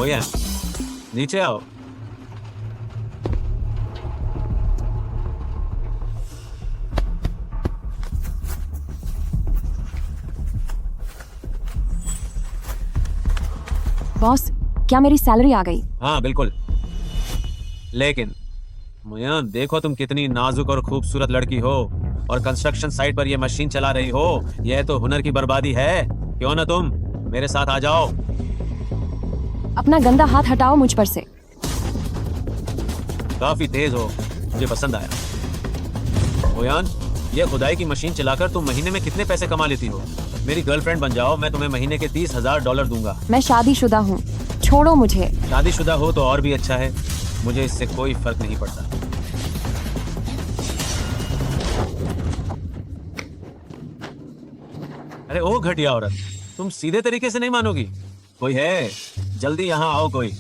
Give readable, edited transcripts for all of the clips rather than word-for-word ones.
है, नीचे आओ। बॉस, क्या मेरी सैलरी आ गई? हाँ बिल्कुल, लेकिन मुया देखो तुम कितनी नाजुक और खूबसूरत लड़की हो और कंस्ट्रक्शन साइट पर ये मशीन चला रही हो। यह तो हुनर की बर्बादी है। क्यों ना तुम मेरे साथ आ जाओ। अपना गंदा हाथ हटाओ मुझ पर से। काफी तेज हो, मुझे पसंद आया। ओयान, ये खुदाई की मशीन चलाकर तुम महीने में कितने पैसे कमा लेती हो? मेरी गर्लफ्रेंड बन जाओ, मैं तुम्हें महीने के $30,000 दूंगा। मैं शादीशुदा हूँ, छोड़ो मुझे। शादीशुदा हो तो और भी अच्छा है, मुझे इससे कोई फर्क नहीं पड़ता। अरे ओ घटिया औरत, तुम सीधे तरीके से नहीं मानोगी। कोई है, जल्दी यहाँ आओ कोई।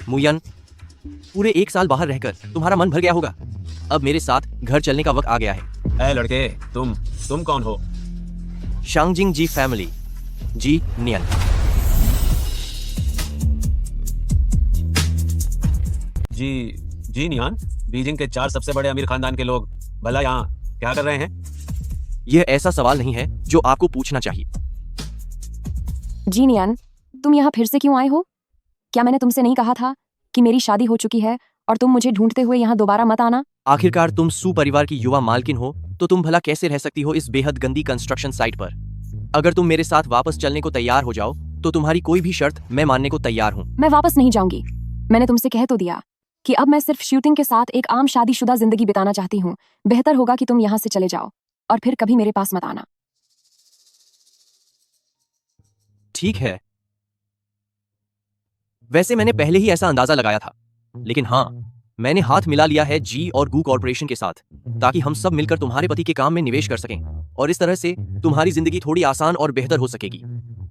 मुयन, पूरे 1 साल बाहर रहकर तुम्हारा मन भर गया होगा। अब मेरे साथ घर चलने का वक्त आ गया है। ए लड़के, तुम कौन हो? शांगजिंग जी फैमिली, जी नियन। जी नियान, बीजिंग के 4 सबसे बड़े अमीर खानदान के लोग भला यहाँ क्या कर रहे हैं? यह ऐसा सवाल नहीं है जो आपको पूछना चाहिए। जी नियन, तुम यहाँ फिर से क्यों आए हो? क्या मैंने तुमसे नहीं कहा था कि मेरी शादी हो चुकी है और तुम मुझे ढूंढते हुए यहाँ दोबारा मत आना? आखिरकार तुम सुपरिवार की युवा मालकिन हो, तो तुम भला कैसे रह सकती हो इस बेहद गंदी कंस्ट्रक्शन साइट पर? अगर तुम मेरे साथ वापस चलने को तैयार हो जाओ तो तुम्हारी कोई भी शर्त मैं मानने को तैयार हूँ। मैं वापस नहीं जाऊंगी। मैंने तुमसे कह तो दिया कि अब मैं सिर्फ शूटिंग के साथ एक आम शादीशुदा जिंदगी बिताना चाहती हूँ। बेहतर होगा कि तुम यहाँ से चले जाओ और फिर कभी मेरे पास मत आना। ठीक है, वैसे मैंने पहले ही ऐसा अंदाजा लगाया था, लेकिन हाँ, मैंने हाथ मिला लिया है जी और गू कॉर्पोरेशन के साथ, ताकि हम सब मिलकर तुम्हारे पति के काम में निवेश कर सकें और इस तरह से तुम्हारी जिंदगी थोड़ी आसान और बेहतर हो सकेगी।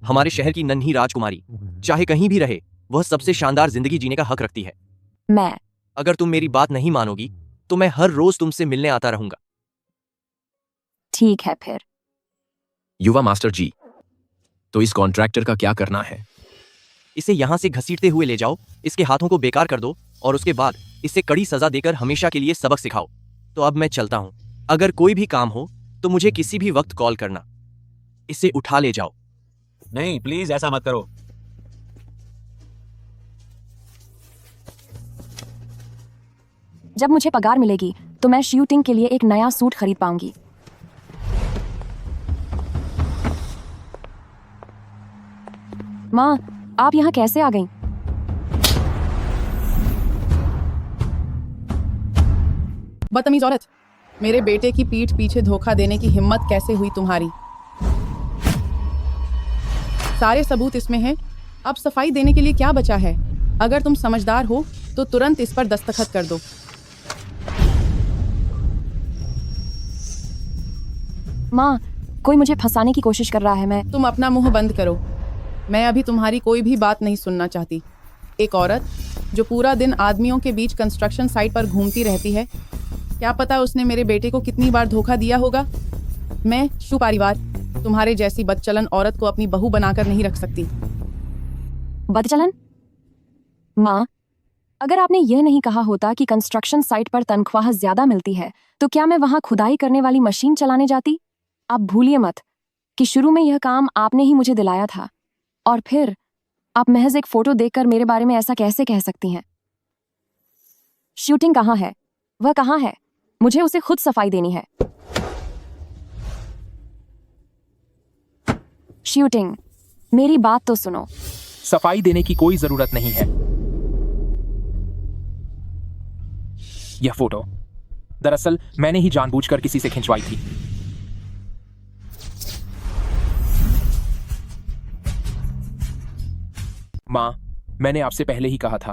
हमारे शहर की नन्ही राजकुमारी चाहे कहीं भी रहे, वह सबसे शानदार जिंदगी जीने का हक रखती है। अगर तुम मेरी बात नहीं मानोगी तो मैं हर रोज तुमसे मिलने आता रहूंगा। ठीक है फिर। युवा मास्टर जी, तो इस कॉन्ट्रैक्टर का क्या करना है? इसे यहां से घसीटते हुए ले जाओ, इसके हाथों को बेकार कर दो और उसके बाद इसे कड़ी सजा देकर हमेशा के लिए सबक सिखाओ। तो अब मैं चलता हूं। अगर कोई भी काम हो तो मुझे किसी भी वक्त कॉल करना। इसे उठा ले जाओ। नहीं प्लीज ऐसा मत करो। जब मुझे पगार मिलेगी तो मैं शूटिंग के लिए एक नया सूट खरीद पाऊंगी। माँ, आप यहाँ कैसे आ गईं? बदतमीज औरत, मेरे बेटे की पीठ पीछे धोखा देने की हिम्मत कैसे हुई तुम्हारी? सारे सबूत इसमें हैं। अब सफाई देने के लिए क्या बचा है? अगर तुम समझदार हो तो तुरंत इस पर दस्तखत कर दो। माँ, कोई मुझे फंसाने की कोशिश कर रहा है। तुम अपना मुंह बंद करो। मैं अभी तुम्हारी कोई भी बात नहीं सुनना चाहती। एक औरत जो पूरा दिन आदमियों के बीच कंस्ट्रक्शन साइट पर घूमती रहती है, क्या पता उसने मेरे बेटे को कितनी बार धोखा दिया होगा। मैं सुपरिवार तुम्हारे जैसी बदचलन औरत को अपनी बहू बनाकर नहीं रख सकती। बदचलन? माँ, अगर आपने यह नहीं कहा होता कि कंस्ट्रक्शन साइट पर तनख्वाह ज्यादा मिलती है, तो क्या मैं वहां खुदाई करने वाली मशीन चलाने जाती? आप भूलिए मत कि शुरू में यह काम आपने ही मुझे दिलाया था, और फिर आप महज एक फोटो देखकर मेरे बारे में ऐसा कैसे कह सकती हैं? शूटिंग कहाँ है? वह कहाँ है? मुझे उसे खुद सफाई देनी है। शूटिंग, मेरी बात तो सुनो। सफाई देने की कोई जरूरत नहीं है। यह फोटो दरअसल मैंने ही जानबूझकर किसी से खिंचवाई थी। माँ, मैंने आपसे पहले ही कहा था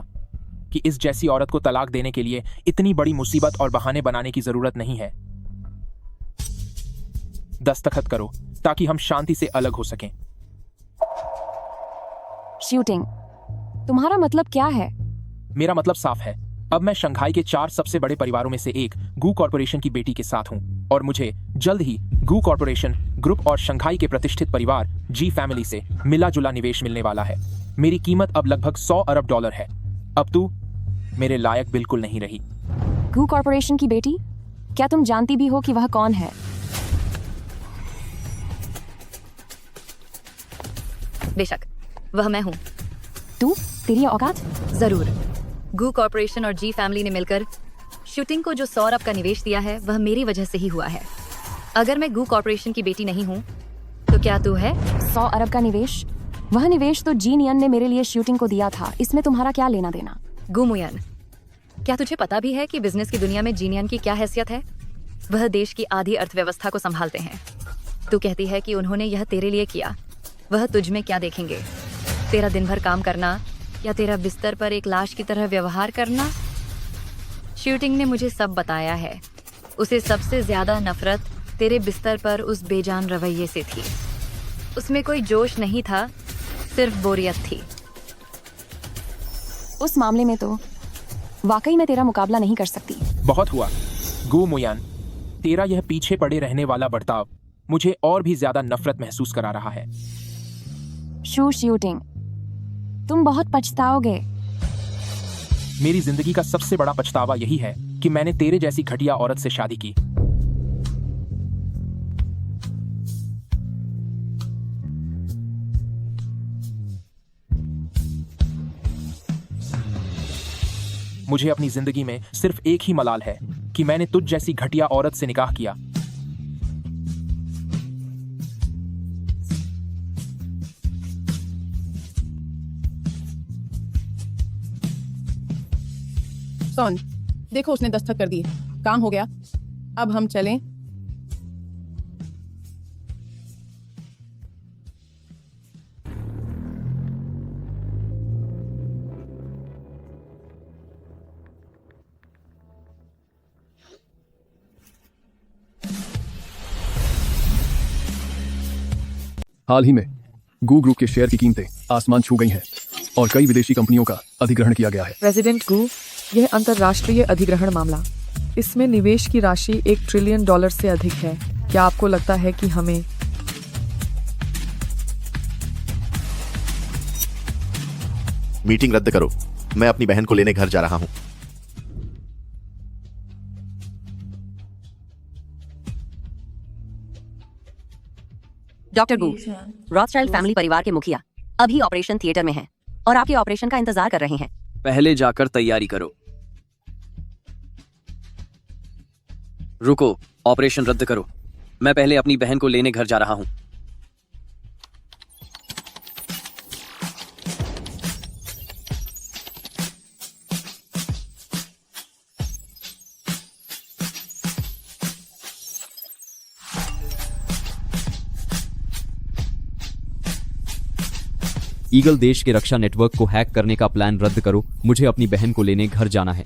कि इस जैसी औरत को तलाक देने के लिए इतनी बड़ी मुसीबत और बहाने बनाने की जरूरत नहीं है। दस्तखत करो ताकि हम शांति से अलग हो सकें। शूटिंग, तुम्हारा मतलब क्या है? मेरा मतलब साफ है। अब मैं शंघाई के 4 सबसे बड़े परिवारों में से एक गू कॉरपोरेशन की बेटी के साथ हूँ और मुझे जल्द ही गू कॉरपोरेशन ग्रुप और शंघाई के प्रतिष्ठित परिवार जी फैमिली से मिला जुला निवेश मिलने वाला है। मेरी कीमत अब लगभग $100 अरब है। अब तू मेरे लायक बिल्कुल नहीं रही। गू कॉरपोरेशन की बेटी? क्या तुम जानती भी हो कि वह कौन है? बेशक, वह मैं हूँ। तू? तेरी औकात? जरूर। गू कॉरपोरेशन और जी फैमिली ने मिलकर शूटिंग को जो $100 अरब का निवेश दिया है वह मेरी वजह से ही हुआ है। अगर मैं गू कॉरपोरेशन की बेटी नहीं हूँ तो क्या तू है? 100 अरब का निवेश? वह निवेश तो जी नियन ने मेरे लिए शूटिंग को दिया था। इसमें तुम्हारा क्या लेना देना? गू मुयन, क्या तुझे पता भी है कि बिजनेस की दुनिया में जीनियन की क्या हैसियत है? वह देश की आधी अर्थव्यवस्था को संभालते हैं। तू कहती है कि उन्होंने यह तेरे लिए किया। वह तुझ में क्या देखेंगे? तेरा दिन भर काम करना या तेरा बिस्तर पर एक लाश की तरह व्यवहार करना? शूटिंग ने मुझे सब बताया है। उसे सबसे ज्यादा नफरत तेरे बिस्तर पर उस बेजान रवैये से थी। उसमें कोई जोश नहीं था, सिर्फ बोरियत थी। उस मामले में तो वाकई मैं तेरा मुकाबला नहीं कर सकती। बहुत हुआ गू मुयान, तेरा यह पीछे पड़े रहने वाला बर्ताव मुझे और भी ज्यादा नफरत महसूस करा रहा है। शूटिंग, तुम बहुत पछताओगे। मेरी जिंदगी का सबसे बड़ा पछतावा यही है कि मैंने तेरे जैसी घटिया औरत से शादी की। मुझे अपनी जिंदगी में सिर्फ एक ही मलाल है कि मैंने तुझ जैसी घटिया औरत से निकाह किया। सोन, देखो उसने दस्तखत कर दी। काम हो गया, अब हम चलें। हाल ही में गू ग्रुप के शेयर की कीमतें आसमान छू गई हैं और कई विदेशी कंपनियों का अधिग्रहण किया गया है। प्रेसिडेंट गू, यह अंतर्राष्ट्रीय अधिग्रहण मामला, इसमें निवेश की राशि $1 ट्रिलियन से अधिक है। क्या आपको लगता है कि हमें मीटिंग रद्द करो। मैं अपनी बहन को लेने घर जा रहा हूं। डॉक्टर गू, रॉथस्चाइल्ड फैमिली परिवार के मुखिया अभी ऑपरेशन थिएटर में हैं और आपके ऑपरेशन का इंतजार कर रहे हैं। पहले जाकर तैयारी करो। रुको, ऑपरेशन रद्द करो। मैं पहले अपनी बहन को लेने घर जा रहा हूं। ईगल देश के रक्षा नेटवर्क को हैक करने का प्लान रद्द करो। मुझे अपनी बहन को लेने घर जाना है।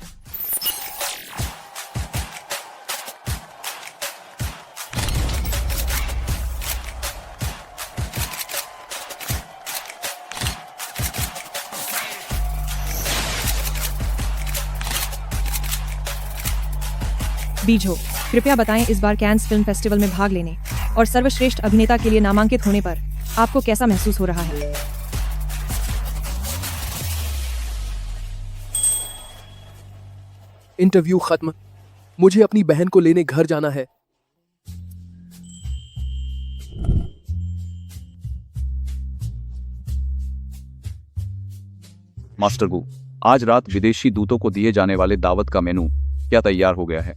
बीजो, कृपया बताएं इस बार कैन्स फिल्म फेस्टिवल में भाग लेने और सर्वश्रेष्ठ अभिनेता के लिए नामांकित होने पर आपको कैसा महसूस हो रहा है? इंटरव्यू खत्म। मुझे अपनी बहन को लेने घर जाना है। मास्टर गू, आज रात विदेशी दूतों को दिए जाने वाले दावत का मेनू क्या तैयार हो गया है?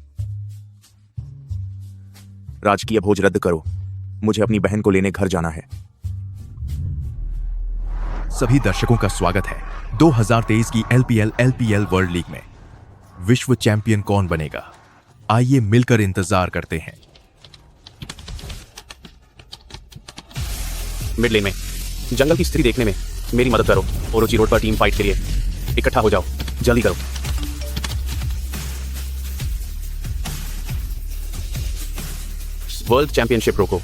राजकीय भोज रद्द करो। मुझे अपनी बहन को लेने घर जाना है। सभी दर्शकों का स्वागत है 2023 की LPL वर्ल्ड लीग में। विश्व चैंपियन कौन बनेगा? आइए मिलकर इंतजार करते हैं। मिड लेन में जंगल की स्थिति देखने में मेरी मदद करो। ओरोची रोड पर टीम फाइट के लिए इकट्ठा हो जाओ। जल्दी करो। वर्ल्ड चैंपियनशिप रोको।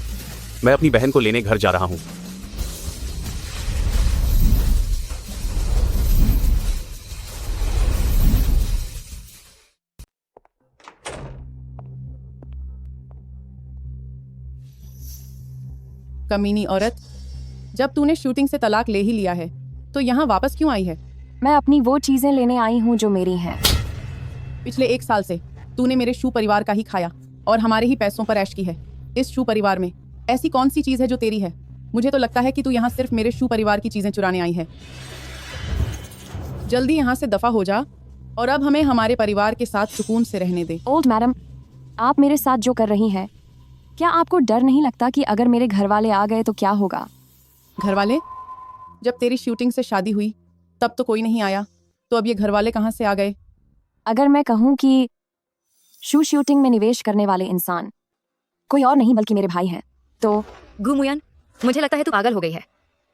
मैं अपनी बहन को लेने घर जा रहा हूं। कमीनी औरत, जब तूने शूटिंग से तलाक ले ही लिया है तो यहाँ वापस क्यों आई है? मैं अपनी वो चीजें लेने आई हूँ जो मेरी हैं। पिछले 1 साल से तूने मेरे शू परिवार का ही खाया और हमारे ही पैसों पर ऐश की है। इस शू परिवार में ऐसी कौन सी चीज है जो तेरी है? मुझे तो लगता है कि तू यहाँ सिर्फ मेरे शू परिवार की चीजें चुराने आई है। जल्दी यहाँ से दफा हो जा और अब हमें हमारे परिवार के साथ सुकून से रहने दे। ओल्ड मैडम, आप मेरे साथ जो कर रही हैं, क्या आपको डर नहीं लगता कि अगर मेरे घर वाले आ गए तो क्या होगा? घर वाले? जब तेरी शूटिंग से शादी हुई तब तो कोई नहीं आया, तो अब ये घर वाले कहाँ से आ गए? अगर मैं कहूँ कि शूटिंग में निवेश करने वाले इंसान कोई और नहीं बल्कि मेरे भाई हैं, तो गू मुयान, मुझे लगता है तू पागल हो गई है।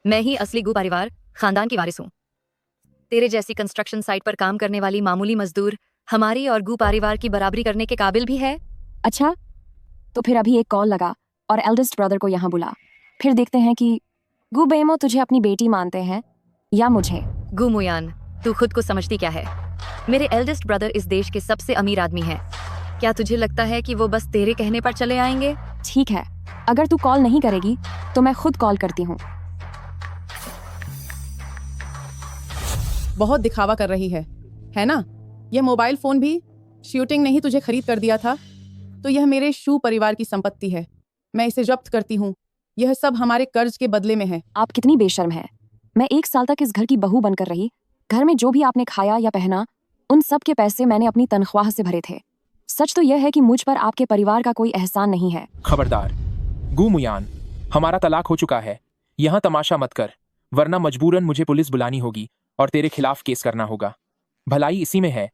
मैं ही असली गू परिवार खानदान की वारिस हूँ। तेरे जैसी कंस्ट्रक्शन साइट पर काम करने वाली मामूली मजदूर हमारी और गू परिवार की बराबरी करने के काबिल भी है। अच्छा, तो फिर अभी एक कॉल लगा और एल्डेस्ट ब्रदर को यहाँ बुला, फिर देखते हैं कि गू बेमो तुझे अपनी बेटी मानते हैं या मुझे। गू मुयान, तू खुद को समझती क्या है? मेरे एल्डेस्ट ब्रदर इस देश के सबसे अमीर आदमी हैं। क्या तुझे लगता है कि वो बस तेरे कहने पर चले आएंगे? ठीक है, अगर तू कॉल नहीं करेगी तो मैं खुद कॉल करती हूँ। बहुत दिखावा कर रही है ना? यह मोबाइल फोन भी शूटिंग ने ही तुझे खरीद कर दिया था, तो यह मेरे शू परिवार की संपत्ति है। मैं इसे जब्त करती हूँ। यह सब हमारे कर्ज के बदले में है। आप कितनी बेशर्म है। मैं 1 साल तक इस घर की बहू बनकर रही। घर में जो भी आपने खाया या पहना, उन सब के पैसे मैंने अपनी तनख्वाह से भरे थे। सच तो यह है कि मुझ पर आपके परिवार का कोई एहसान नहीं है। खबरदार गू मुयान, हमारा तलाक हो चुका है। यहाँ तमाशा मत कर, वरना मजबूरन मुझे पुलिस बुलानी होगी और तेरे खिलाफ केस करना होगा। भलाई इसी में है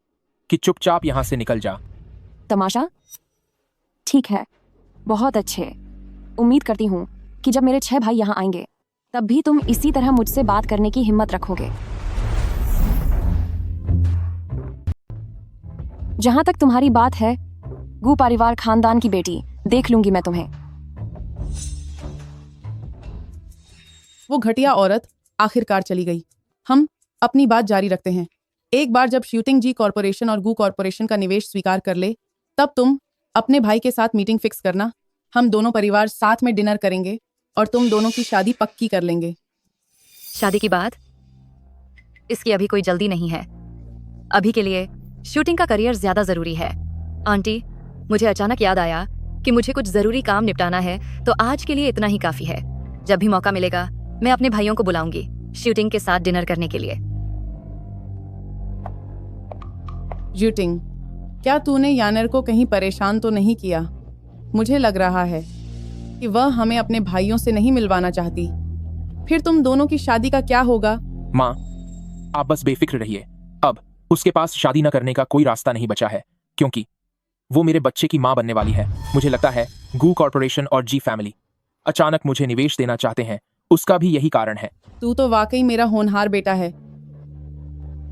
कि चुपचाप यहाँ से निकल जा। तमाशा? ठीक है, बहुत अच्छे। उम्मीद करती हूँ कि जब मेरे 6 भाई यहाँ आएंगे तब भी तुम इसी तरह मुझसे बात करने की हिम्मत रखोगे। जहां तक तुम्हारी बात है, गू परिवार खानदान की बेटी, देख लूंगी मैं तुम्हें। वो घटिया औरत आखिरकार चली गई। हम अपनी बात जारी रखते हैं। एक बार जब शूटिंग जी कॉरपोरेशन और गू कॉरपोरेशन का निवेश स्वीकार कर ले, तब तुम अपने भाई के साथ मीटिंग फिक्स करना। हम दोनों परिवार साथ में डिनर करेंगे और तुम दोनों की शादी पक्की कर लेंगे। शादी की बात? इसकी अभी कोई जल्दी नहीं है। अभी के लिए शूटिंग का करियर ज्यादा जरूरी है। आंटी, मुझे अचानक याद आया कि मुझे कुछ जरूरी काम निपटाना है, तो आज के लिए इतना ही काफी है। जब भी मौका मिलेगा मैं अपने भाइयों को बुलाऊंगी शूटिंग के साथ डिनर करने के लिए। शूटिंग, क्या तूने यानर को कहीं परेशान तो नहीं किया? मुझे लग रहा है कि वह हमें अपने भाइयों से नहीं मिलवाना चाहती। फिर तुम दोनों की शादी का क्या होगा? माँ, आप बस बेफिक्र रहिए। अब उसके पास शादी न करने का कोई रास्ता नहीं बचा है, क्योंकि वो मेरे बच्चे की माँ बनने वाली है। मुझे लगता है गू कॉरपोरेशन और जी फैमिली अचानक मुझे निवेश देना चाहते हैं। उसका भी यही कारण है। तू तो वाकई मेरा होनहार बेटा है।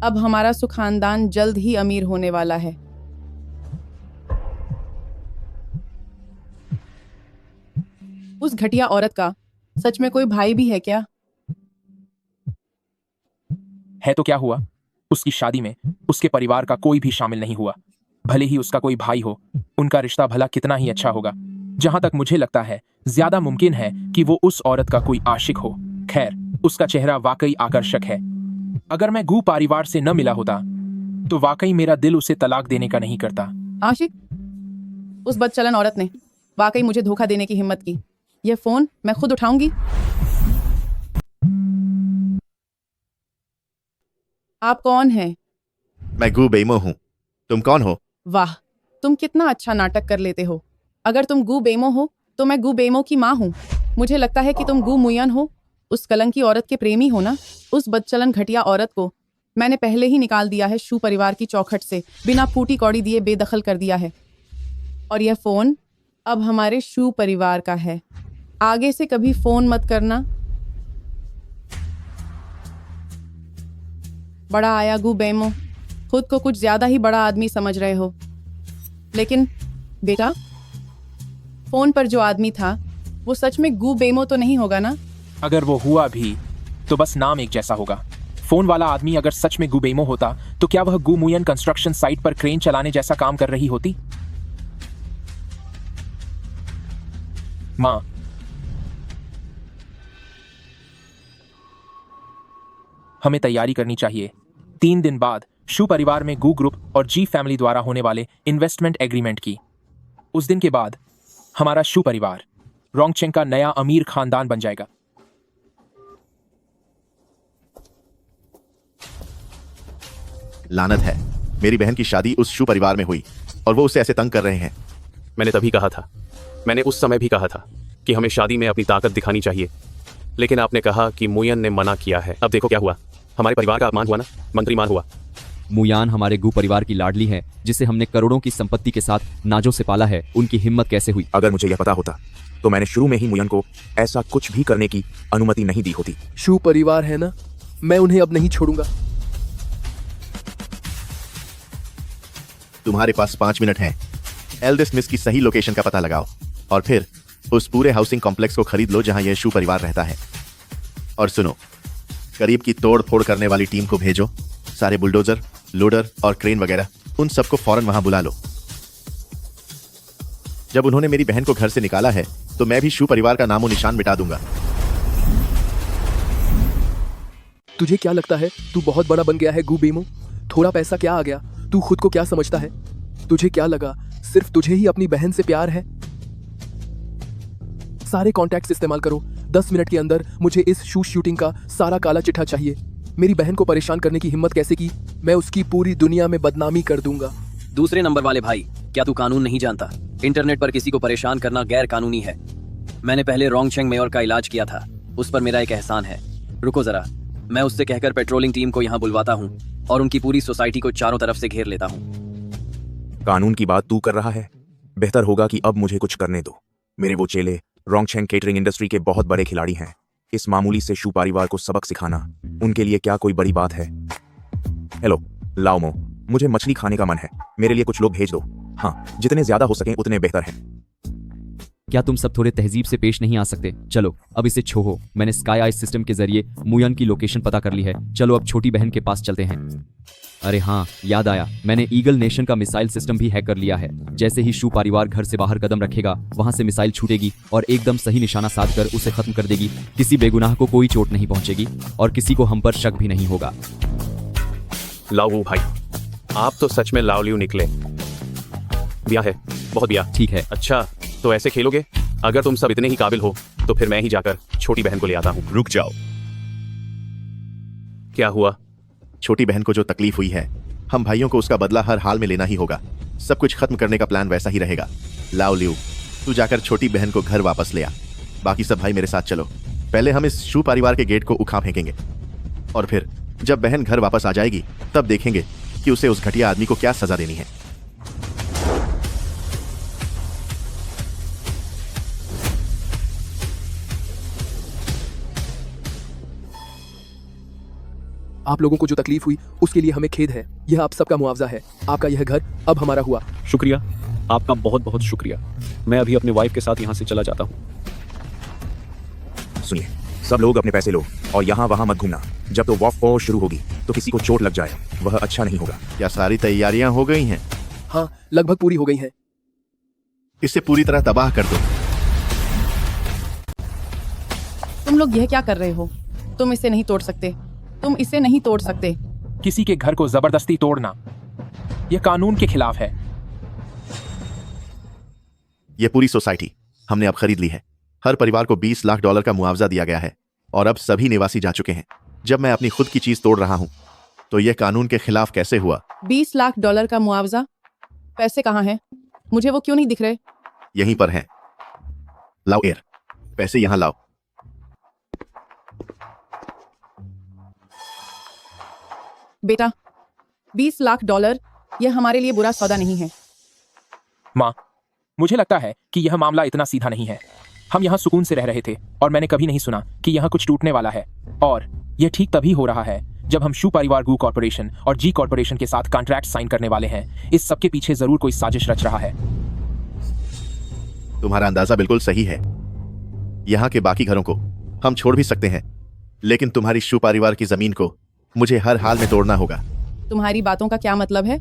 अब हमारा सुखानदान जल्द ही अमीर होने वाला है। उस घटिया औरत का सच में कोई भाई भी है क्या? है तो क्या हुआ? उसकी शादी में उसके परिवार का कोई भी शामिल नहीं हुआ। भले ही उसका कोई भाई हो, उनका रिश्ता भला कितना ही अच्छा होगा। जहां तक मुझे लगता है, ज्यादा मुमकिन है कि वो उस औरत का कोई आशिक हो। खैर, उसका चेहरा वाकई आकर्षक है। अगर मैं गू परिवार से न मिला होता तो वाकई मेरा दिल उसे तलाक देने का नहीं करता। आशिक? उस बदचलन औरत ने वाकई मुझे धोखा देने की हिम्मत की। यह फोन मैं खुद उठाऊंगी। आप कौन हैं? मैं गू बेमो हूँ। तुम कौन हो? वाह, तुम कितना अच्छा नाटक कर लेते हो। अगर तुम गू बेमो हो तो मैं गू बेमो की माँ हूँ। मुझे लगता है कि तुम गू मुयन हो, उस कलंकी औरत के प्रेमी हो ना? उस बदचलन घटिया औरत को मैंने पहले ही निकाल दिया है शू परिवार की चौखट से, बिना फूटी कौड़ी दिए बेदखल कर दिया है। और यह फोन अब हमारे शू परिवार का है। आगे से कभी फोन मत करना। बड़ा आया गू बेमो, खुद को कुछ ज्यादा ही बड़ा आदमी समझ रहे हो। लेकिन बेटा, फोन पर जो आदमी था वो सच में गू बेमो तो नहीं होगा ना? अगर वो हुआ भी तो बस नाम एक जैसा होगा। फोन वाला आदमी अगर सच में गू बेमो होता तो क्या वह गू मुयन कंस्ट्रक्शन साइट पर क्रेन चलाने जैसा काम कर रही होती? माँ, हमें तैयारी करनी चाहिए। 3 दिन बाद शू परिवार में गू ग्रुप और जी फैमिली द्वारा होने वाले इन्वेस्टमेंट एग्रीमेंट की। उस दिन के बाद हमारा शू परिवार रोंगचेंग का नया अमीर खानदान बन जाएगा। लानत है, मेरी बहन की शादी उस शू परिवार में हुई और वो उसे ऐसे तंग कर रहे हैं। मैंने तभी कहा था, मैंने उस समय भी कहा था कि हमें शादी में अपनी ताकत दिखानी चाहिए, लेकिन आपने कहा कि मुयन ने मना किया है। अब देखो क्या हुआ, हमारे परिवार का अपमान हुआ ना, मंत्रीमान हुआ। मुयान हमारे गू परिवार की लाडली है, जिसे हमने करोड़ों की संपत्ति के साथ नाजों से पाला है। उनकी हिम्मत कैसे हुई? अगर मुझे यह पता होता तो मैंने शुरू में ही मुयन को ऐसा कुछ भी करने की अनुमति नहीं दी होती। शू परिवार है ना, मैं उन्हें अब नहीं छोड़ूंगा। तुम्हारे पास 5 मिनट हैं। एल्डेस्ट मिस की सही लोकेशन का पता लगाओ और फिर उस पूरे हाउसिंग कॉम्प्लेक्स को खरीद लो जहां यह शू परिवार रहता है। और सुनो, करीब की तोड़ फोड़ करने वाली टीम को भेजो। सारे बुलडोजर, लोडर और क्रेन वगैरह, उन सबको फौरन वहां बुला लो। जब उन्होंने मेरी बहन को घर से निकाला है तो मैं भी शू परिवार का नामो निशान मिटा दूंगा। तुझे क्या लगता है तू बहुत बड़ा बन गया है गू बेमो? थोड़ा पैसा क्या आ गया? तू खुद को क्या समझता है? तुझे क्या लगा सिर्फ तुझे ही अपनी बहन से प्यार है? सारे कॉन्टैक्ट्स इस्तेमाल करो। 10 मिनट के अंदर मुझे इस शू शूटिंग का सारा काला चिट्ठा चाहिए। मेरी बहन को परेशान करने की हिम्मत कैसे की? मैं उसकी पूरी दुनिया में बदनामी कर दूंगा। दूसरे नंबर वाले भाई, क्या तू कानून नहीं जानता? इंटरनेट पर किसी को परेशान करना गैर कानूनी है। मैंने पहले रोंगचेंग मेयर का इलाज किया था, उस पर मेरा एक एहसान है। रुको जरा, मैं उससे कहकर पेट्रोलिंग टीम को यहाँ बुलवाता हूँ और उनकी पूरी सोसाइटी को चारों तरफ से घेर लेता हूँ। कानून की बात तू कर रहा है? बेहतर होगा कि अब मुझे कुछ करने दो। मेरे वो चेले रोंगचेंग केटरिंग इंडस्ट्री के बहुत बड़े खिलाड़ी हैं। इस मामूली से शू परिवार को सबक सिखाना उनके लिए क्या कोई बड़ी बात है? हेलो लाओमो, मुझे मछली खाने का मन है, मेरे लिए कुछ लोग भेज दो। हाँ, जितने ज्यादा हो सके उतने बेहतर है। क्या तुम सब थोड़े तहजीब से पेश नहीं आ सकते? चलो अब इसे छोड़ो। मैंने स्काई आइस सिस्टम के जरिए मुयन की लोकेशन पता कर ली है। चलो अब छोटी बहन के पास चलते हैं। अरे हाँ, याद आया, मैंने ईगल नेशन का मिसाइल सिस्टम भी हैक कर लिया है। जैसे ही शू परिवार घर से बाहर कदम रखेगा, वहां से मिसाइल छूटेगी और एकदम सही निशाना साध कर उसे खत्म कर देगी। किसी बेगुनाह को कोई चोट नहीं पहुंचेगी और किसी को हम पर शक भी नहीं होगा। लाओ भाई, आप तो सच में लाओलियू निकले। बिया है, बहुत बिया। ठीक है। अच्छा, तो ऐसे खेलोगे? अगर तुम सब इतने ही काबिल हो तो फिर मैं ही जाकर छोटी बहन को ले आता हूँ। रुक जाओ। क्या हुआ? छोटी बहन को जो तकलीफ हुई है, हम भाइयों को उसका बदला हर हाल में लेना ही होगा। सब कुछ खत्म करने का प्लान वैसा ही रहेगा। लाओलियू, तू जाकर छोटी बहन को घर वापस ले आ। बाकी सब भाई मेरे साथ चलो। पहले हम इस शू परिवार के गेट को उखाड़ फेंकेंगे और फिर जब बहन घर वापस आ जाएगी तब देखेंगे कि उसे उस घटिया आदमी को क्या सजा देनी है। आप लोगों को जो तकलीफ हुई उसके लिए हमें खेद है। यह आप सबका मुआवजा है। आपका यह घर अब हमारा हुआ। शुक्रिया, आपका बहुत बहुत शुक्रिया। मैं अभी अपने वाइफ के साथ यहाँ से चला जाता हूँ। सुनिए, सब लोग अपने पैसे लो और यहाँ वहाँ मत घूमना। जब तो वॉक वॉर शुरू होगी तो किसी को चोट लग जाए, वह अच्छा नहीं होगा। क्या सारी तैयारियां हो गई हैं? हाँ, लगभग पूरी हो गई हैं। इसे पूरी तरह तबाह कर दो। तुम लोग यह क्या कर रहे हो? तुम इसे नहीं तोड़ सकते। तुम इसे नहीं तोड़ सकते। किसी के घर को जबरदस्ती तोड़ना यह कानून के खिलाफ है। यह पूरी सोसाइटी हमने अब खरीद ली है। हर परिवार को $20 लाख का मुआवजा दिया गया है और अब सभी निवासी जा चुके हैं। जब मैं अपनी खुद की चीज तोड़ रहा हूं तो यह कानून के खिलाफ कैसे हुआ? $20 लाख का मुआवजा? पैसे कहाँ हैं? मुझे वो क्यों नहीं दिख रहे? यहीं पर हैं। लाओ एयर, पैसे यहां लाओ। बेटा, $20 लाख यह हमारे लिए बुरा सौदा नहीं है। माँ, मुझे लगता है कि यह मामला इतना सीधा नहीं है। हम यहाँ सुकून से रह रहे थे और मैंने कभी नहीं सुना कि यहाँ कुछ टूटने वाला है। और यह ठीक तभी हो रहा है जब हम शू परिवार गू कॉर्पोरेशन और जी कॉर्पोरेशन के साथ कॉन्ट्रैक्ट साइन करने वाले हैं। इस सब के पीछे जरूर कोई साजिश रच रहा है। तुम्हारा अंदाजा बिल्कुल सही है। यहाँ के बाकी घरों को हम छोड़ भी सकते हैं, लेकिन तुम्हारी शू परिवार की जमीन को मुझे हर हाल में तोड़ना होगा। तुम्हारी बातों का क्या मतलब है?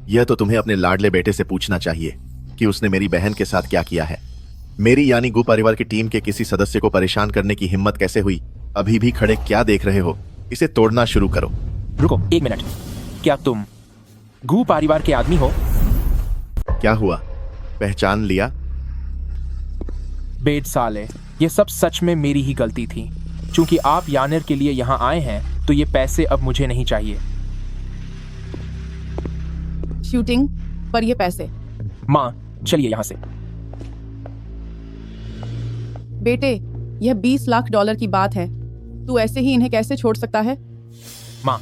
यह तो तुम्हें अपने लाडले बेटे से पूछना चाहिए कि उसने मेरी बहन के साथ क्या किया है। मेरी यानी गू परिवार की टीम के किसी सदस्य को परेशान करने की हिम्मत कैसे हुई? अभी भी खड़े क्या देख रहे हो? इसे तोड़ना शुरू करो। रुको 1 मिनट, क्या तुम गू परिवार के आदमी हो? क्या हुआ, पहचान लिया? बेड साले, ये सब सच में मेरी ही गलती थी। चूंकि आप यानर के लिए यहाँ आए हैं तो ये पैसे अब मुझे नहीं चाहिए। शूटिंग पर ये पैसे। माँ चलिए यहाँ से। बेटे, यह 20 लाख डॉलर की बात है। तू ऐसे ही इन्हें कैसे छोड़ सकता है? माँ,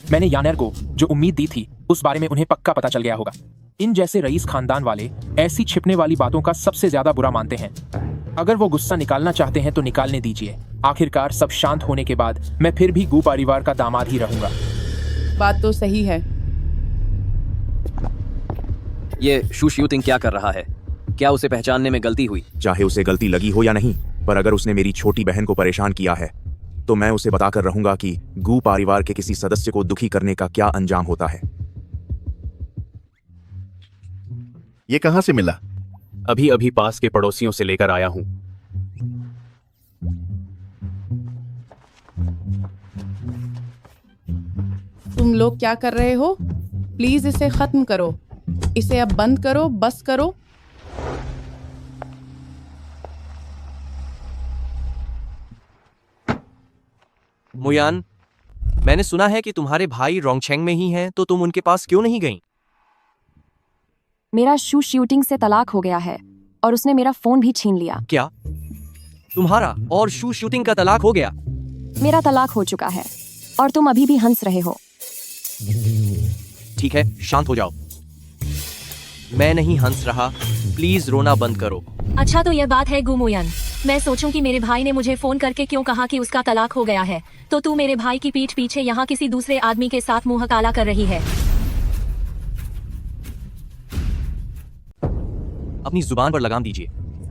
मैंने यानर को जो उम्मीद दी थी उस बारे में उन्हें पक्का पता चल गया होगा। इन जैसे रईस खानदान वाले ऐसी छिपने वाली बातों का सबसे ज्यादा बुरा मानते हैं। अगर वो गुस्सा निकालना चाहते हैं तो निकालने दीजिए। आखिरकार सब शांत होने के बाद मैं फिर भी गू परिवार का दामाद ही रहूंगा। बात तो सही है। ये शू शूटिंग क्या कर रहा है? क्या उसे पहचानने में गलती हुई? चाहे उसे गलती लगी हो या नहीं, पर अगर उसने मेरी छोटी बहन को परेशान किया है तो मैं उसे बताकर रहूंगा कि गू परिवार के किसी सदस्य को दुखी करने का क्या अंजाम होता है। ये कहां से मिला? अभी अभी पास के पड़ोसियों से लेकर आया हूं। तुम लोग क्या कर रहे हो? प्लीज इसे खत्म करो। इसे अब बंद करो, बस करो। मुयान, मैंने सुना है कि तुम्हारे भाई रोंगछेंग में ही हैं, तो तुम उनके पास क्यों नहीं गईं? मेरा शू शूटिंग से तलाक हो गया है और उसने मेरा फोन भी छीन लिया। क्या तुम्हारा और शू शूटिंग का तलाक हो गया? मेरा तलाक हो चुका है और तुम अभी भी हंस रहे हो। ठीक है, शांत हो जाओ। मैं नहीं हंस रहा, प्लीज रोना बंद करो। अच्छा तो यह बात है गुमुयन। मैं सोचूं कि मेरे भाई ने मुझे फोन करके क्यों कहा कि उसका तलाक हो गया है, तो तू मेरे भाई की पीठ पीछे यहाँ किसी दूसरे आदमी के साथ मुंह काला कर रही है। अपनी जुबान पर लगाम दीजिए।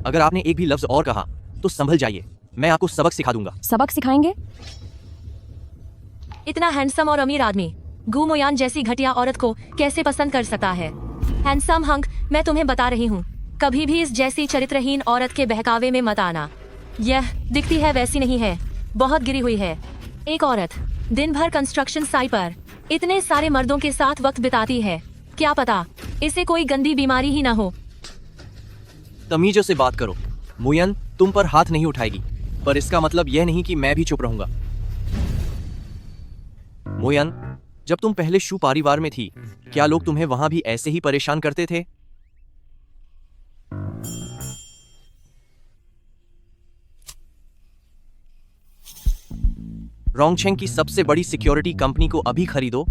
अगर आपने एक भी लफ्ज और कहा तो संभल जाइए, मैं आपको सबक सिखा दूंगा। सबक सिखाएंगे? इतना हैंडसम और अमीर आदमी गुमुयान जैसी घटिया औरत को कैसे पसंद कर सकता है? हैंडसम हंक, मैं तुम्हें बता रही हूँ, कभी भी इस जैसी चरित्रहीन औरत के बहकावे में मत आना। यह दिखती है वैसी नहीं है, बहुत गिरी हुई है। एक औरत दिन भर कंस्ट्रक्शन साइट पर इतने सारे मर्दों के साथ वक्त बिताती है, क्या पता इसे कोई गंदी बीमारी ही ना हो। तमीजों से बात करो। मुयन तुम पर हाथ नहीं उठाएगी, पर इसका मतलब यह नहीं कि मैं भी चुप रहूंगा। मुयन, जब तुम पहले शू परिवार में थी, क्या लोग तुम्हें वहां भी ऐसे ही परेशान करते थे? रोंगछेंग की सबसे बड़ी सिक्योरिटी कंपनी को अभी खरीदो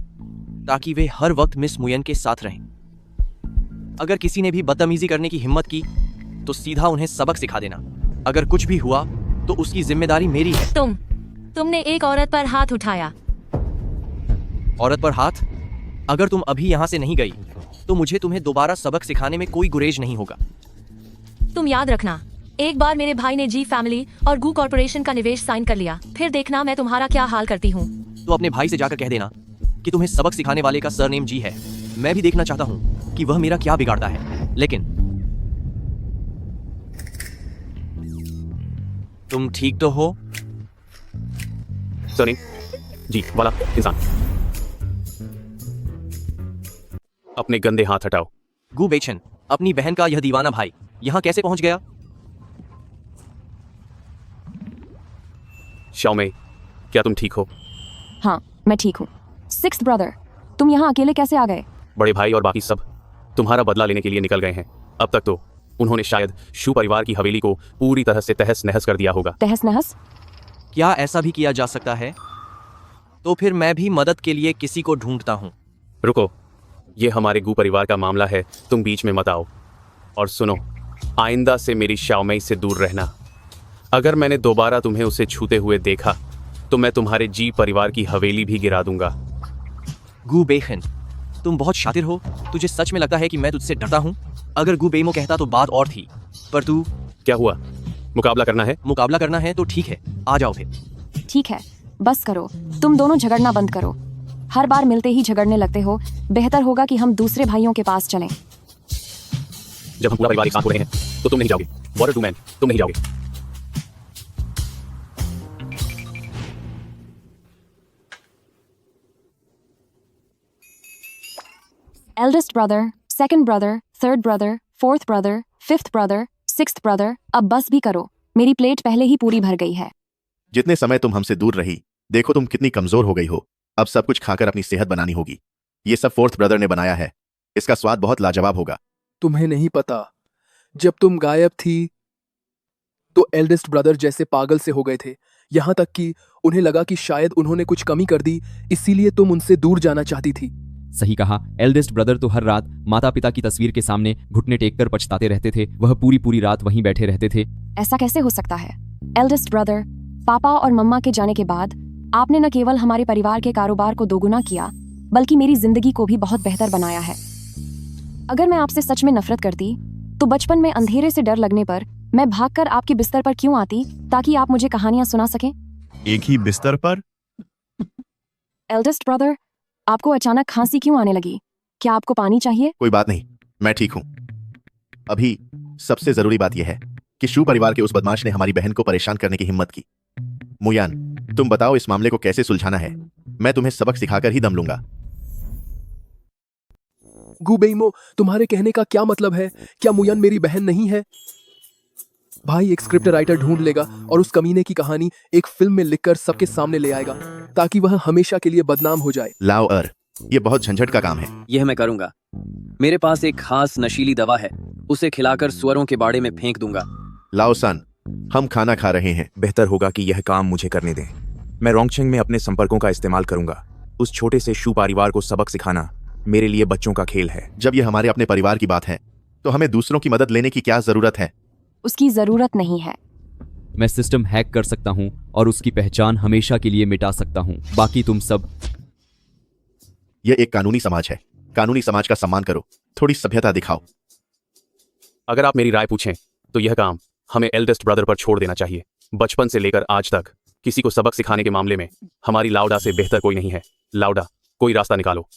ताकि वे हर वक्त मिस मुयन के साथ रहें। अगर किसी ने भी बदतमीजी करने की हिम्मत की तो सीधा उन्हें सबक सिखा देना। अगर कुछ भी हुआ तो उसकी जिम्मेदारी मेरी है। तुमने एक औरत पर हाथ उठाया। औरत पर हाथ? अगर तुम अभी यहाँ से नहीं गई तो मुझे तुम्हें दोबारा सबक सिखाने में कोई गुरेज नहीं होगा। तुम याद रखना, एक बार मेरे भाई ने जी फैमिली और गू कॉर्पोरेशन का निवेश साइन कर लिया, फिर देखना मैं तुम्हारा क्या हाल करती हूँ। तो अपने भाई से जाकर कह देना कि तुम्हें सबक सिखाने वाले का सरनेम जी है। मैं भी देखना चाहता हूँ कि वह मेरा क्या बिगाड़ता है। लेकिन तुम ठीक तो हो? सनी जी वाला इंसान, अपने गंदे हाथ हटाओ। गू बेचन, अपनी बहन का यह दीवाना भाई यहाँ कैसे पहुंच गया? शाओमेई, क्या तुम ठीक हो? हाँ, मैं ठीक हूँ। सिक्स्थ ब्रदर, तुम यहाँ अकेले कैसे आ गए? बड़े भाई और बाकी सब तुम्हारा बदला लेने के लिए निकल गए हैं। अब तक तो उन्होंने शायद शू परिवार की हवेली को पूरी तरह से तहस नहस कर दिया होगा। तहस नहस? क्या ऐसा भी किया जा सकता है? तो फिर मैं भी मदद के लिए किसी को ढूंढता हूँ। रुको, ये हमारे गू परिवार का मामला है, तुम बीच में मत आओ। और सुनो, आइंदा से मेरी शाओमेई से दूर रहना। अगर मैंने दोबारा तुम्हें उसे छूते हुए देखा तो मैं तुम्हारे जी परिवार की हवेली भी गिरा दूंगा। गू बेखन, तुम बहुत शातिर हो। तुझे सच में लगता है कि मैं तुझसे डरता हूँ? अगर गू बेमो कहता तो बात और थी, पर तू। क्या हुआ, मुकाबला करना है? मुकाबला करना है तो ठीक है, आ जाओ फिर। ठीक है, बस करो, तुम दोनों झगड़ना बंद करो। हर बार मिलते ही झगड़ने लगते हो। बेहतर होगा कि हम दूसरे भाइयों के पास चलें। जब हम पूरा परिवार एक साथ हो रहे हैं तो तुम नहीं जाओगे। वॉटर टू मैन, तुम नहीं जाओगे। Eldest brother, second brother, third brother, fourth brother, fifth brother, sixth brother, अब बस भी करो, मेरी प्लेट पहले ही पूरी भर गई है। जितने समय तुम हमसे दूर रही, देखो तुम कितनी कमजोर हो गई हो। अब सब कुछ खाकर अपनी सेहत बनानी होगी। ये सब फोर्थ ब्रदर ने बनाया है, इसका स्वाद बहुत लाजवाब होगा। तुम्हें नहीं पता, जब तुम गायब थी तो एल्डेस्ट ब्रदर जैसे पागल से हो गए थे, यहाँ तक कि उन्हें लगा कि शायद उन्होंने कुछ कमी कर दी, इसीलिए तुम उनसे दूर जाना चाहती थी। सही कहा। एल्डेस्ट ब्रदर तो हर रात माता पिता की तस्वीर के सामने घुटने टेककर पछताते रहते थे। वह पूरी पूरी रात वहीं बैठे रहते थे। ऐसा कैसे हो सकता है? एल्डेस्ट ब्रदर, पापा और मम्मा के जाने के बाद आपने न केवल हमारे परिवार के कारोबार को दोगुना किया, बल्कि मेरी जिंदगी को भी बहुत बेहतर बनाया है। अगर मैं आपसे सच में नफरत करती, तो बचपन में अंधेरे से डर लगने पर मैं भागकर आपके बिस्तर पर क्यों आती, ताकि आप मुझे कहानियां सुना सकें? एक ही बिस्तर पर? एल्डेस्ट ब्रदर, आपको अचानक खांसी क्यों आने लगी? क्या आपको पानी चाहिए? कोई बात नहीं, मैं ठीक हूं। अभी सबसे जरूरी बात यह है कि शू परिवार के उस बदमाश ने हमारी बहन को परेशान करने की हिम्मत की। मुयान, तुम बताओ इस मामले को कैसे सुलझाना है। मैं तुम्हें सबक सिखाकर ही दम लूंगा। गुबेइमो, तुम्हारे कहने का क्या मतलब है? क्या मुयान मेरी बहन नहीं है? भाई एक स्क्रिप्ट राइटर ढूंढ लेगा और उस कमीने की कहानी एक फिल्म में लिखकर सबके सामने ले आएगा, ताकि वह हमेशा के लिए बदनाम हो जाए। लाओ ये बहुत झंझट का काम है। यह मैं करूंगा। मेरे पास एक खास नशीली दवा है, उसे खिलाकर स्वरों के बाड़े में फेंक दूंगा। लाओ सन, हम खाना खा रहे हैं। बेहतर होगा कि यह काम मुझे करने दें। मैं रोंगचेंग में अपने संपर्कों का इस्तेमाल करूंगा। उस छोटे से शू परिवार को सबक सिखाना मेरे लिए बच्चों का खेल है। जब यह हमारे अपने परिवार की बात है, तो हमें दूसरों की मदद लेने की क्या जरूरत है? उसकी जरूरत नहीं है। मैं सिस्टम हैक कर सकता हूं और उसकी पहचान हमेशा के लिए मिटा सकता हूं। बाकी तुम सब। यह एक कानूनी समाज है। कानूनी समाज का सम्मान करो, थोड़ी सभ्यता दिखाओ। अगर आप मेरी राय पूछें तो यह काम हमें एल्डेस्ट ब्रदर पर छोड़ देना चाहिए। बचपन से लेकर आज तक किसी को सबक सिखाने के मामले में हमारी लाउडा से बेहतर कोई नहीं है। लाउडा, कोई रास्ता निकालो।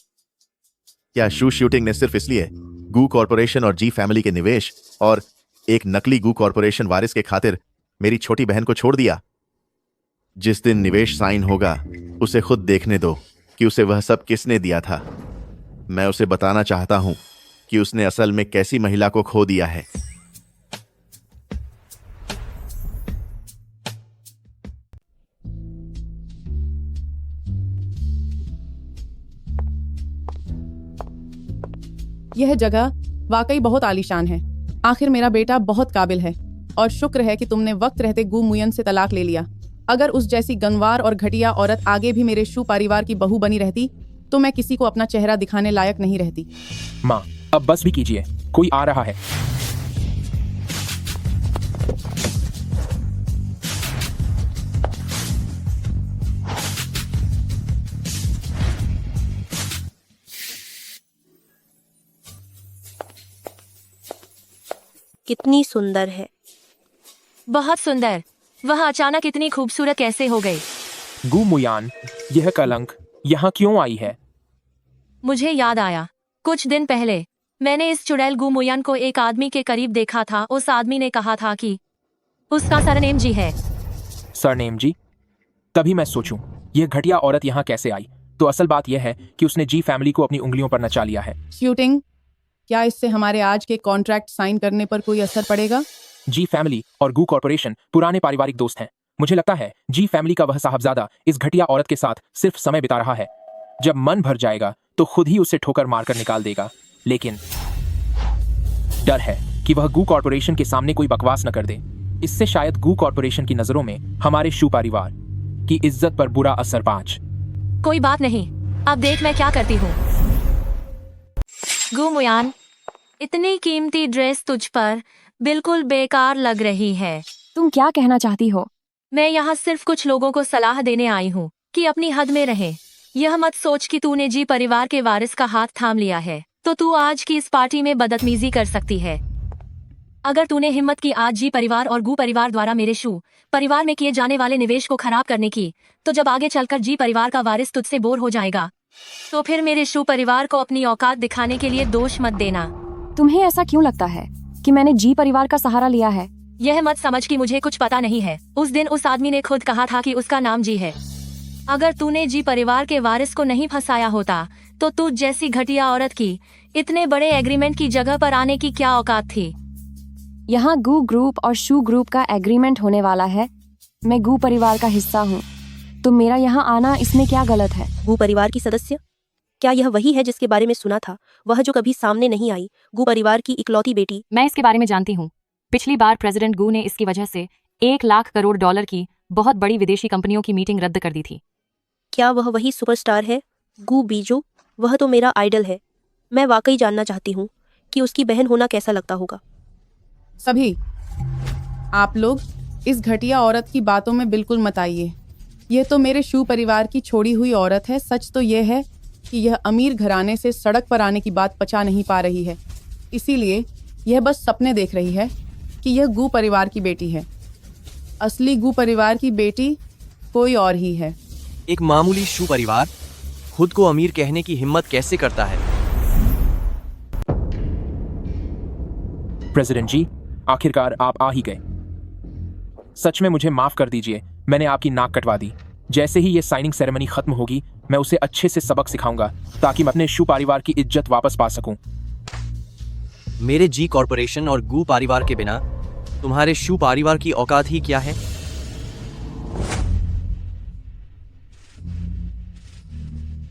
क्या शू शूटिंग ने सिर्फ इसलिए गू कॉर्पोरेशन और जी फैमिली के निवेश और एक नकली गू कॉर्पोरेशन वारिस के खातिर मेरी छोटी बहन को छोड़ दिया? जिस दिन निवेश साइन होगा, उसे खुद देखने दो कि उसे वह सब किसने दिया था। मैं उसे बताना चाहता हूं कि उसने असल में कैसी महिला को खो दिया है। यह जगह वाकई बहुत आलीशान है। आखिर मेरा बेटा बहुत काबिल है और शुक्र है कि तुमने वक्त रहते गू मुयन से तलाक ले लिया। अगर उस जैसी गंवार और घटिया औरत आगे भी मेरे शू परिवार की बहू बनी रहती, तो मैं किसी को अपना चेहरा दिखाने लायक नहीं रहती। माँ, अब बस भी कीजिए, कोई आ रहा है। कितनी सुंदर है। बहुत सुंदर। वह अचानक इतनी खूबसूरत कैसे हो गई? गू मुयान, यह कलंक यहाँ क्यों आई है? मुझे याद आया, कुछ दिन पहले मैंने इस चुड़ैल गू मुयान को एक आदमी के करीब देखा था। उस आदमी ने कहा था कि उसका सरनेम जी है। सरनेम जी? तभी मैं सोचूं, यह घटिया औरत यहाँ कैसे आई? तो असल बात यह है कि उसने जी फैमिली को अपनी उंगलियों पर नचा लिया है। शूटिंग, क्या इससे हमारे आज के कॉन्ट्रैक्ट साइन करने पर कोई असर पड़ेगा? जी फैमिली और गू कॉर्पोरेशन पुराने पारिवारिक दोस्त हैं। मुझे लगता है जी फैमिली का वह साहबजादा इस घटिया औरत के साथ सिर्फ समय बिता रहा है। जब मन भर जाएगा तो खुद ही उसे ठोकर मारकर निकाल देगा। लेकिन डर है कि वह गू कॉर्पोरेशन के सामने कोई बकवास न कर दे। इससे शायद गू कॉर्पोरेशन की नजरों में हमारे शू परिवार की इज्जत पर बुरा असर पांच। कोई बात नहीं, अब देख मैं क्या करती हूँ। गू मुयान, इतनी कीमती ड्रेस तुझ पर बिल्कुल बेकार लग रही है। तुम क्या कहना चाहती हो? मैं यहाँ सिर्फ कुछ लोगों को सलाह देने आई हूँ कि अपनी हद में रहे। यह मत सोच कि तूने जी परिवार के वारिस का हाथ थाम लिया है तो तू आज की इस पार्टी में बदतमीजी कर सकती है। अगर तूने हिम्मत की आज जी परिवार और गू परिवार द्वारा मेरे शू परिवार में किए जाने वाले निवेश को खराब करने की, तो जब आगे चलकर जी परिवार का वारिस तुझसे बोर हो जाएगा, तो फिर मेरे शू परिवार को अपनी औकात दिखाने के लिए दोष मत देना। तुम्हें ऐसा क्यों लगता है कि मैंने जी परिवार का सहारा लिया है? यह मत समझ कि मुझे कुछ पता नहीं है। उस दिन उस आदमी ने खुद कहा था कि उसका नाम जी है। अगर तूने जी परिवार के वारिस को नहीं फंसाया होता तो तू जैसी घटिया औरत की इतने बड़े एग्रीमेंट की जगह पर आने की क्या औकात थी? यहाँ गू ग्रुप और शू ग्रुप का एग्रीमेंट होने वाला है। मैं गू परिवार का हिस्सा हूँ, तो मेरा यहाँ आना इसमें क्या गलत है? गू परिवार की सदस्य? क्या यह वही है जिसके बारे में सुना था, वह जो कभी सामने नहीं आई, गू परिवार की इकलौती बेटी? मैं इसके बारे में जानती हूँ। पिछली बार प्रेसिडेंट गू ने इसकी वजह से 1 लाख करोड़ डॉलर की बहुत बड़ी विदेशी कंपनियों की मीटिंग रद्द कर दी थी। क्या वह वही सुपरस्टार है, गू बीजो? वह तो मेरा आइडल है। मैं वाकई जानना चाहती हूँ कि उसकी बहन होना कैसा लगता होगा। सभी आप लोग इस घटिया औरत की बातों में बिल्कुल मत आइए। यह तो मेरे शू परिवार की छोड़ी हुई औरत है। सच तो यह है कि यह अमीर घराने से सड़क पर आने की बात पचा नहीं पा रही है, इसीलिए यह बस सपने देख रही है कि यह गू परिवार की बेटी है। असली गू परिवार की बेटी कोई और ही है। एक मामूली शू परिवार खुद को अमीर कहने की हिम्मत कैसे करता है? प्रेसिडेंट जी, आखिरकार आप आ ही गए। सच में मुझे माफ कर दीजिए, मैंने आपकी नाक कटवा दी। जैसे ही ये साइनिंग सेरेमनी खत्म होगी, मैं उसे अच्छे से सबक सिखाऊंगा ताकि मैं अपने शू परिवार की इज्जत वापस पा सकूं। मेरे जी कॉर्पोरेशन और गू परिवार के बिना तुम्हारे शू परिवार की औकात ही क्या है?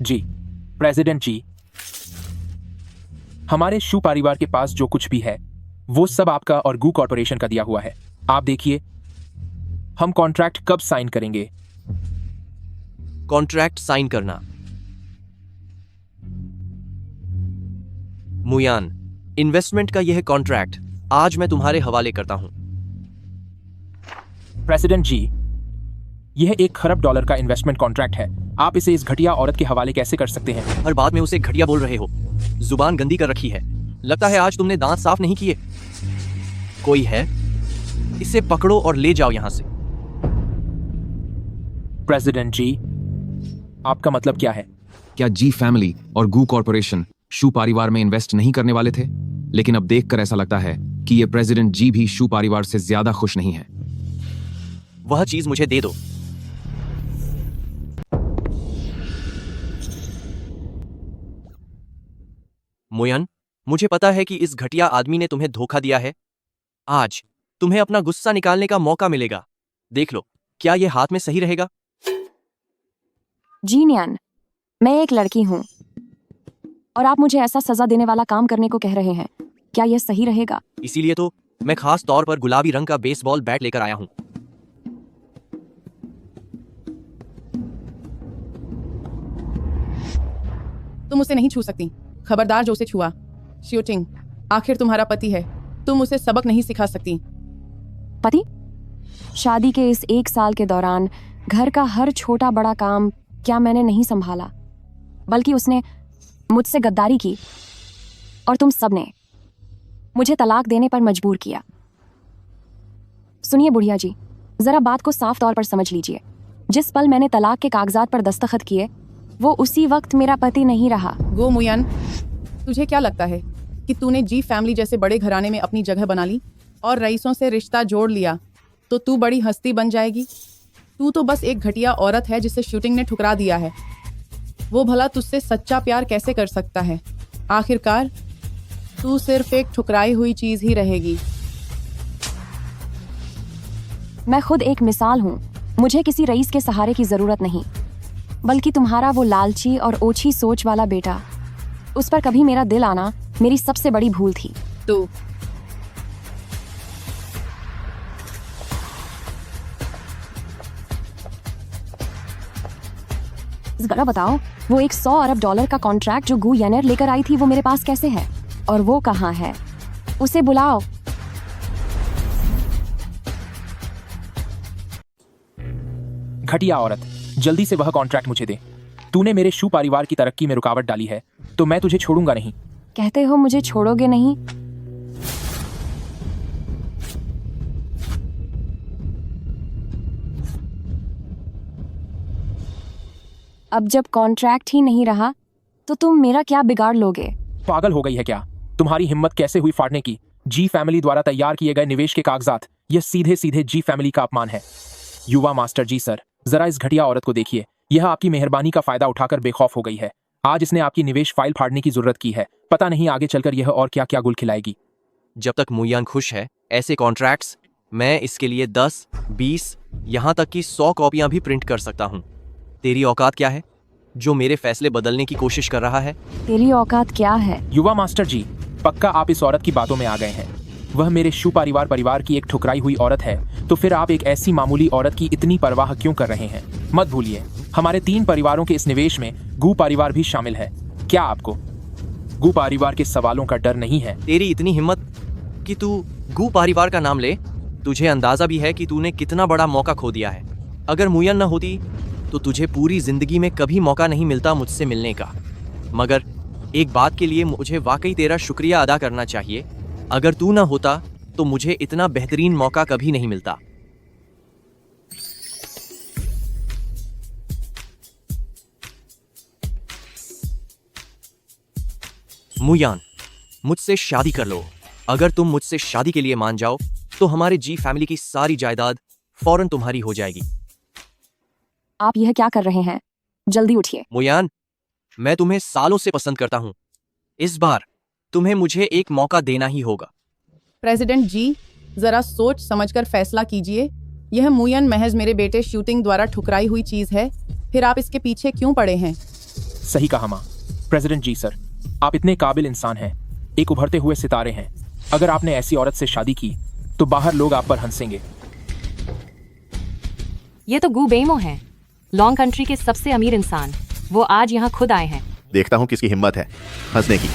जी प्रेसिडेंट जी, हमारे शू परिवार के पास जो कुछ भी है वो सब आपका और गू कॉर्पोरेशन का दिया हुआ है। आप देखिए, हम कॉन्ट्रैक्ट कब साइन करेंगे? कॉन्ट्रैक्ट साइन करना? मुयान, इन्वेस्टमेंट का यह कॉन्ट्रैक्ट आज मैं तुम्हारे हवाले करता हूं। प्रेसिडेंट जी, यह $1 खरब का इन्वेस्टमेंट कॉन्ट्रैक्ट है। आप इसे इस घटिया औरत के हवाले कैसे कर सकते हैं? हर बात में उसे घटिया बोल रहे हो। जुबान गंदी कर रखी है। लगता है आज तुमने दांत साफ नहीं किए। कोई है? इसे पकड़ो और ले जाओ यहां से। प्रेसिडेंट जी, आपका मतलब क्या है? क्या जी फैमिली और गू कॉर्पोरेशन शू परिवार में इन्वेस्ट नहीं करने वाले थे? लेकिन अब देखकर ऐसा लगता है कि ये प्रेसिडेंट जी भी शू परिवार से ज्यादा खुश नहीं है। वह चीज मुझे दे दो। मोयन, मुझे पता है कि इस घटिया आदमी ने तुम्हें धोखा दिया है। आज तुम्हें अपना गुस्सा निकालने का मौका मिलेगा। देख लो, क्या यह हाथ में सही रहेगा? जी नियान, मैं एक लड़की हूँ और आप मुझे ऐसा सजा देने वाला काम करने को कह रहे हैं। क्या यह सही रहेगा? इसीलिए तो मैं खास तौर पर गुलाबी रंग का बेसबॉल बैट लेकर आया हूं। तुम उसे नहीं छू सकती। खबरदार जो उसे छुआ। शूटिंग, आखिर तुम्हारा पति है, तुम उसे सबक नहीं सिखा सकती। पति? शादी के इस 1 साल के दौरान घर का हर छोटा बड़ा काम क्या मैंने नहीं संभाला, बल्कि उसने मुझसे गद्दारी की और तुम सबने मुझे तलाक देने पर मजबूर किया। सुनिए बुढ़िया जी, जरा बात को साफ तौर पर समझ लीजिए। जिस पल मैंने तलाक के कागजात पर दस्तखत किए, वो उसी वक्त मेरा पति नहीं रहा। गो मुयान, तुझे क्या लगता है कि तूने जी फैमिली जैसे बड़े घराने में अपनी जगह बना ली और रईसों से रिश्ता जोड़ लिया तो तू बड़ी हस्ती बन जाएगी? तू तो बस एक घटिया औरत है जिसे शूटिंग ने ठुकरा दिया है। वो भला तुझसे सच्चा प्यार कैसे कर सकता है? आखिरकार तू सिर्फ एक ठुकराई हुई चीज ही रहेगी। मैं खुद एक मिसाल हूँ। मुझे किसी रईस के सहारे की जरूरत नहीं, बल्कि तुम्हारा वो लालची और ओछी सोच वाला बेटा। उस पर कभी मेरा दिल आना मेरी सबसे बड़ी भूल थी। तू जरा बताओ, वो एक $100 अरब का कॉन्ट्रैक्ट जो गू येनर लेकर आई थी वो मेरे पास कैसे है? और वो कहाँ है? उसे बुलाओ। घटिया औरत, जल्दी से वह कॉन्ट्रैक्ट मुझे दे। तूने मेरे शू परिवार की तरक्की में रुकावट डाली है, तो मैं तुझे छोड़ूंगा नहीं। कहते हो मुझे छोड़ोगे नहीं? अब जब कॉन्ट्रैक्ट ही नहीं रहा तो तुम मेरा क्या बिगाड़ लोगे? पागल हो गई है क्या? तुम्हारी हिम्मत कैसे हुई फाड़ने की? जी फैमिली द्वारा तैयार किए गए निवेश के कागजात, यह सीधे सीधे जी फैमिली का अपमान है। युवा मास्टर जी सर, जरा इस घटिया औरत को देखिए। यह आपकी मेहरबानी का फायदा उठाकर बेखौफ हो गई है। आज इसने आपकी निवेश फाइल फाड़ने की जरूरत की है। पता नहीं आगे चलकर यह और क्या क्या गुल खिलाएगी। जब तक मुयान खुश है, ऐसे कॉन्ट्रैक्ट्स मैं इसके लिए 10, 20, यहाँ तक कि 100 कॉपियां भी प्रिंट कर सकता हूँ। तेरी औकात क्या है जो मेरे फैसले बदलने की कोशिश कर रहा है? तेरी औकात क्या है? युवा मास्टर जी, पक्का आप इस औरत की बातों में आ गए हैं। वह मेरे शू परिवार की एक ठुकराई हुई औरत है, तो फिर आप एक ऐसी मामूली औरत की इतनी परवाह क्यों कर रहे हैं? मत भूलिए, हमारे 3 परिवारों के इस निवेश में गू परिवार भी शामिल है। क्या आपको गू परिवार के सवालों का डर नहीं है? तेरी इतनी हिम्मत कि तू गू परिवार का नाम ले? तुझे अंदाजा भी है कि तूने कितना बड़ा मौका खो दिया है। अगर मुयन न होती तो तुझे पूरी जिंदगी में कभी मौका नहीं मिलता मुझसे मिलने का। मगर एक बात के लिए मुझे वाकई तेरा शुक्रिया अदा करना चाहिए। अगर तू ना होता तो मुझे इतना बेहतरीन मौका कभी नहीं मिलता। मुयान, मुझसे शादी कर लो। अगर तुम मुझसे शादी के लिए मान जाओ तो हमारे जी फैमिली की सारी जायदाद फौरन तुम्हारी हो जाएगी। आप यह क्या कर रहे हैं? जल्दी उठिए। मुयान, मैं तुम्हें सालों से पसंद करता हूं। इस बार तुम्हें मुझे एक मौका देना ही होगा। प्रेसिडेंट जी, जरा सोच समझकर फैसला कीजिए। यह मुयन महज मेरे बेटे शूटिंग द्वारा ठुकराई हुई चीज है, फिर आप इसके पीछे क्यों पड़े हैं? सही कहा माँ। प्रेसिडेंट जी सर, आप इतने काबिल इंसान हैं, एक उभरते हुए सितारे हैं। अगर आपने ऐसी औरत से शादी की तो बाहर लोग आप पर हंसेंगे। ये तो गू बेमो हैं, लॉन्ग कंट्री के सबसे अमीर इंसान। वो आज यहाँ खुद आए हैं। देखता हूँ किसकी हिम्मत है हंसने की।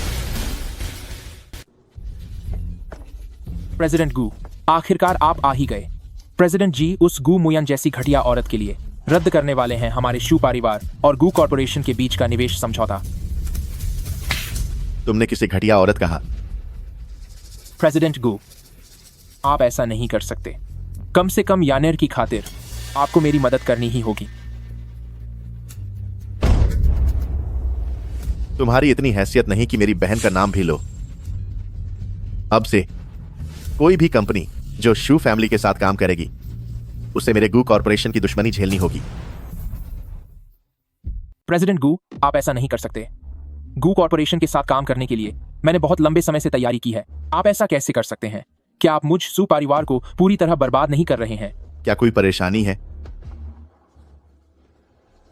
प्रेसिडेंट गू, आखिरकार आप आ ही गए। प्रेसिडेंट जी उस गू मुयन जैसी घटिया औरत के लिए रद्द करने वाले हैं हमारे शू परिवार और गू कॉरपोरेशन के बीच का निवेश समझौता। तुमने किसी घटिया औरत कहा? प्रेसिडेंट गू, आप ऐसा नहीं कर सकते। कम से कम यानेर की खातिर आपको मेरी मदद करनी ही होगी। तुम्हारी इतनी हैसियत नहीं कि मेरी बहन का नाम भी लो। अब से कोई भी कंपनी जो शू फैमिली के साथ काम करेगी उसे मेरे गू कॉरपोरेशन की दुश्मनी झेलनी होगी। प्रेसिडेंट गू, आप ऐसा नहीं कर सकते। गू कॉरपोरेशन के साथ काम करने के लिए मैंने बहुत लंबे समय से तैयारी की है। आप ऐसा कैसे कर सकते हैं? क्या आप मुझ शू परिवार को पूरी तरह बर्बाद नहीं कर रहे हैं? क्या कोई परेशानी है?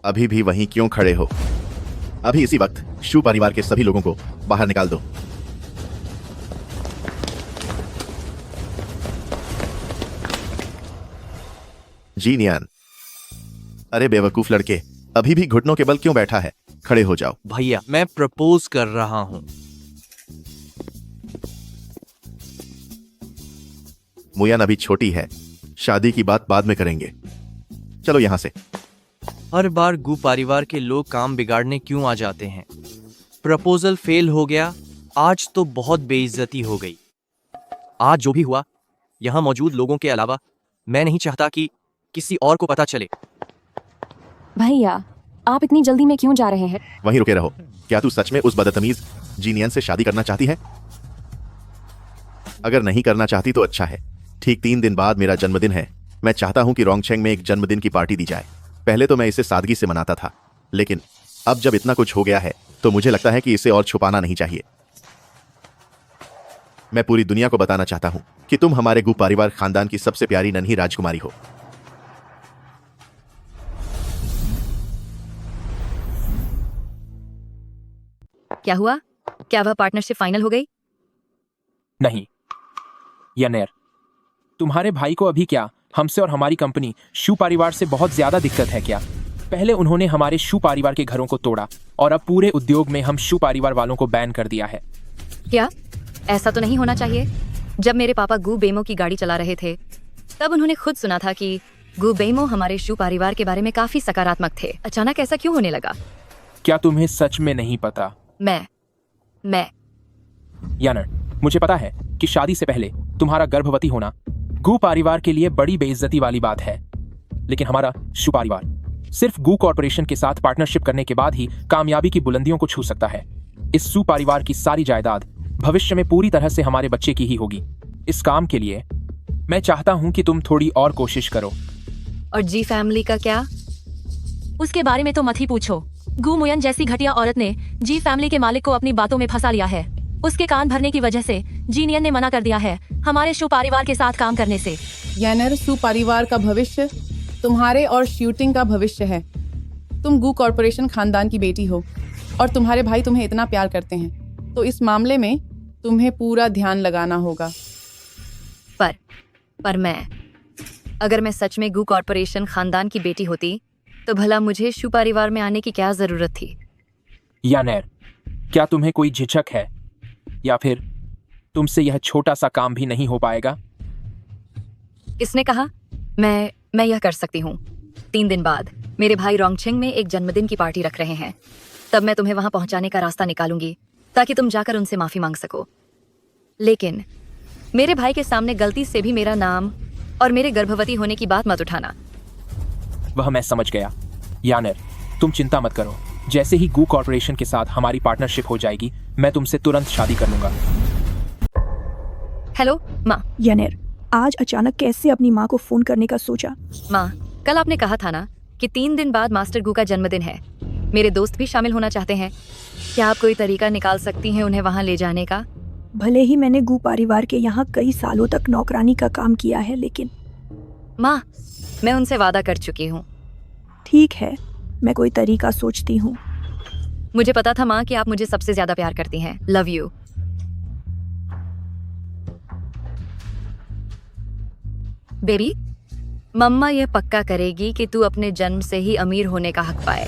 अभी भी वहीं क्यों खड़े हो? अभी इसी वक्त शू परिवार के सभी लोगों को बाहर निकाल दो। जी नियान। अरे बेवकूफ लड़के, अभी भी घुटनों के बल क्यों बैठा है? खड़े हो जाओ। भैया, मैं प्रपोज कर रहा हूं। मुयान अभी छोटी है, शादी की बात बाद में करेंगे। चलो यहां से। हर बार गू परिवार के लोग काम बिगाड़ने क्यों आ जाते हैं? प्रपोजल फेल हो गया, आज तो बहुत बेइज्जती हो गई। आज जो भी हुआ, यहां मौजूद लोगों के अलावा मैं नहीं चाहता कि किसी और को पता चले। भैया, आप इतनी जल्दी में क्यों जा रहे हैं? वहीं रुके रहो। क्या तू सच में उस बदतमीज जीनियन से शादी करना चाहती है? अगर नहीं करना चाहती तो अच्छा है। ठीक 3 दिन बाद मेरा जन्मदिन है। मैं चाहता हूं कि रोंगचेंग में एक जन्मदिन की पार्टी दी जाए। पहले तो मैं इसे सादगी से मनाता था, लेकिन अब जब इतना कुछ हो गया है तो मुझे लगता है कि इसे और छुपाना नहीं चाहिए। मैं पूरी दुनिया को बताना चाहता हूं कि तुम हमारे गू परिवार खानदान की सबसे प्यारी नन्ही राजकुमारी हो। क्या हुआ? क्या वह पार्टनरशिप फाइनल हो गई? नहीं यानेर, तुम्हारे भाई को अभी क्या हमसे और हमारी कंपनी शू परिवार से बहुत ज्यादा दिक्कत है क्या? पहले उन्होंने हमारे शू परिवार के घरों को तोड़ा और अब पूरे उद्योग में हम शू परिवार वालों को बैन कर दिया है। क्या ऐसा तो नहीं होना चाहिए? जब मेरे पापा गू बेमो की गाड़ी चला रहे थे तब उन्होंने खुद सुना था कि गू बेमो हमारे शू परिवार के बारे में काफी सकारात्मक थे। अचानक ऐसा क्यों होने लगा? क्या तुम्हें सच में नहीं पता? मैं यानर, मुझे पता है कि शादी से पहले तुम्हारा गर्भवती होना गू परिवार के लिए बड़ी बेइज्जती वाली बात है, लेकिन हमारा शू परिवार सिर्फ गू कॉरपोरेशन के साथ पार्टनरशिप करने के बाद ही कामयाबी की बुलंदियों को छू सकता है। इस शू परिवार की सारी जायदाद भविष्य में पूरी तरह से हमारे बच्चे की ही होगी। इस काम के लिए मैं चाहता हूं कि तुम थोड़ी और कोशिश करो। और जी फैमिली का क्या? उसके बारे में तो मत ही पूछो। गू मुयन जैसी घटिया औरत ने जी फैमिली के मालिक को अपनी बातों में फंसा लिया है। उसके कान भरने की वजह से जीनियन ने मना कर दिया है हमारे शू परिवार के साथ काम करने से। यानर, शू परिवार का भविष्य तुम्हारे और शूटिंग का भविष्य है। तुम गू कॉरपोरेशन खानदान की बेटी हो और तुम्हारे भाई तुम्हें इतना प्यार करते हैं, तो इस मामले में तुम्हें पूरा ध्यान लगाना होगा। पर अगर मैं सच में गू कॉरपोरेशन खानदान की बेटी होती तो भला मुझे शू परिवार में आने की क्या जरूरत थी? यानेर, क्या तुम्हें कोई झिझक है या फिर तुमसे यह छोटा सा काम भी नहीं हो पाएगा? इसने कहा मैं यह कर सकती हूँ। 3 दिन बाद मेरे भाई रोंगछेंग में एक जन्मदिन की पार्टी रख रहे हैं, तब मैं तुम्हें वहां पहुंचाने का रास्ता निकालूंगी ताकि तुम जाकर उनसे माफी मांग सको। लेकिन मेरे भाई के सामने गलती से भी मेरा नाम और मेरे गर्भवती होने की बात मत उठाना। वह मैं समझ गया। यानेर, तुम चिंता मत करो। जैसे ही गू कॉर्पोरेशन के साथ हमारी पार्टनरशिप हो जाएगी, मैं तुमसे तुरंत शादी कर लूंगा। हेलो माँ। यानेर, आज अचानक कैसे अपनी माँ को फोन करने का सोचा? माँ, कल आपने कहा था ना कि 3 दिन बाद मास्टर गू का जन्मदिन है। मेरे दोस्त भी शामिल होना चाहते हैं। क्या आप कोई तरीका निकाल सकती हैं उन्हें वहाँ ले जाने का? भले ही मैंने गू परिवार के यहाँ कई सालों तक नौकरानी का काम किया है, लेकिन माँ, मैं उनसे वादा कर चुकी हूँ। ठीक है, मैं कोई तरीका सोचती हूँ। मुझे पता था माँ कि आप मुझे सबसे ज्यादा प्यार करती हैं। Love you. बेबी, मम्मा यह पक्का करेगी कि तू अपने जन्म से ही अमीर होने का हक पाए।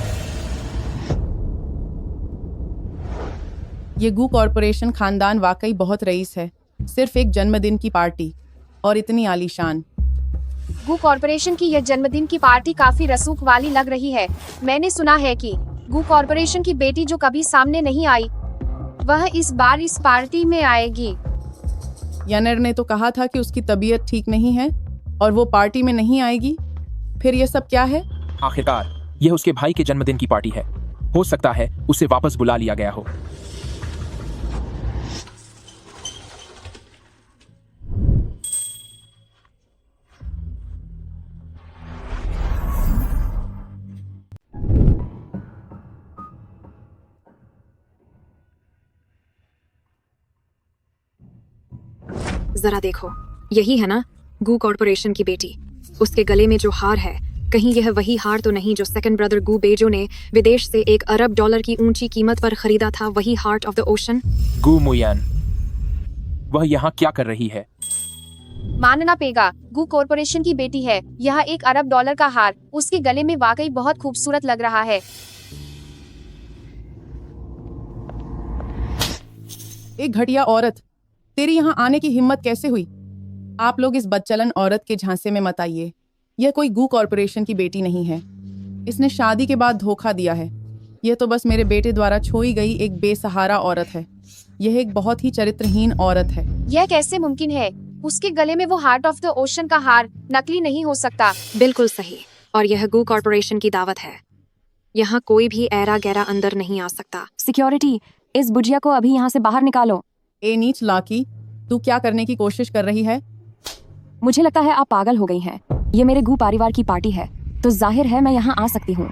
ये गू कॉरपोरेशन खानदान वाकई बहुत रईस है। सिर्फ एक जन्मदिन की पार्टी और इतनी आलीशान। गू कॉरपोरेशन की यह जन्मदिन की पार्टी काफी रसूख वाली लग रही है। मैंने सुना है कि गू कॉरपोरेशन की बेटी जो कभी सामने नहीं आई, वह इस बार इस पार्टी में आएगी। यानर ने तो कहा था कि उसकी तबीयत ठीक नहीं है और वो पार्टी में नहीं आएगी। फिर ये सब क्या है? आखिरकार यह उसके भाई के जन्मदिन की पार्टी है। हो सकता है उसे वापस बुला लिया गया हो। जरा देखो, यही है ना गू कॉर्पोरेशन की बेटी। उसके गले में जो हार है, कहीं यह वही हार तो नहीं जो सेकंड ब्रदर गू बेजो ने विदेश से $1 अरब की ऊंची कीमत पर खरीदा था? वही हार्ट ऑफ द ओशन। गू मुयान, वह यहाँ क्या कर रही है? मानना पेगा, गू कॉरपोरेशन की बेटी है। यह $1 अरब का हार उसके गले में वाकई बहुत खूबसूरत लग रहा है। एक घटिया औरत, तेरी यहाँ आने की हिम्मत कैसे हुई? आप लोग इस बदचलन औरत के झांसे में मत आइए। यह कोई गू कॉरपोरेशन की बेटी नहीं है। इसने शादी के बाद धोखा दिया है। यह तो बस मेरे बेटे द्वारा छोई गई एक बेसहारा औरत है। यह एक बहुत ही चरित्रहीन औरत है। यह कैसे मुमकिन है? उसके गले में वो हार्ट ऑफ द ओशन का हार नकली नहीं हो सकता। बिल्कुल सही, और यह गू कॉर्पोरेशन की दावत है। यहाँ कोई भी ऐरा गैरा अंदर नहीं आ सकता। सिक्योरिटी, इस बुढ़िया को अभी यहाँ से बाहर निकालो। ए नीच लाकी, तू क्या करने की कोशिश कर रही है? मुझे लगता है आप पागल हो गई हैं। ये मेरे गू परिवार की पार्टी है, तो जाहिर है मैं यहाँ आ सकती हूँ।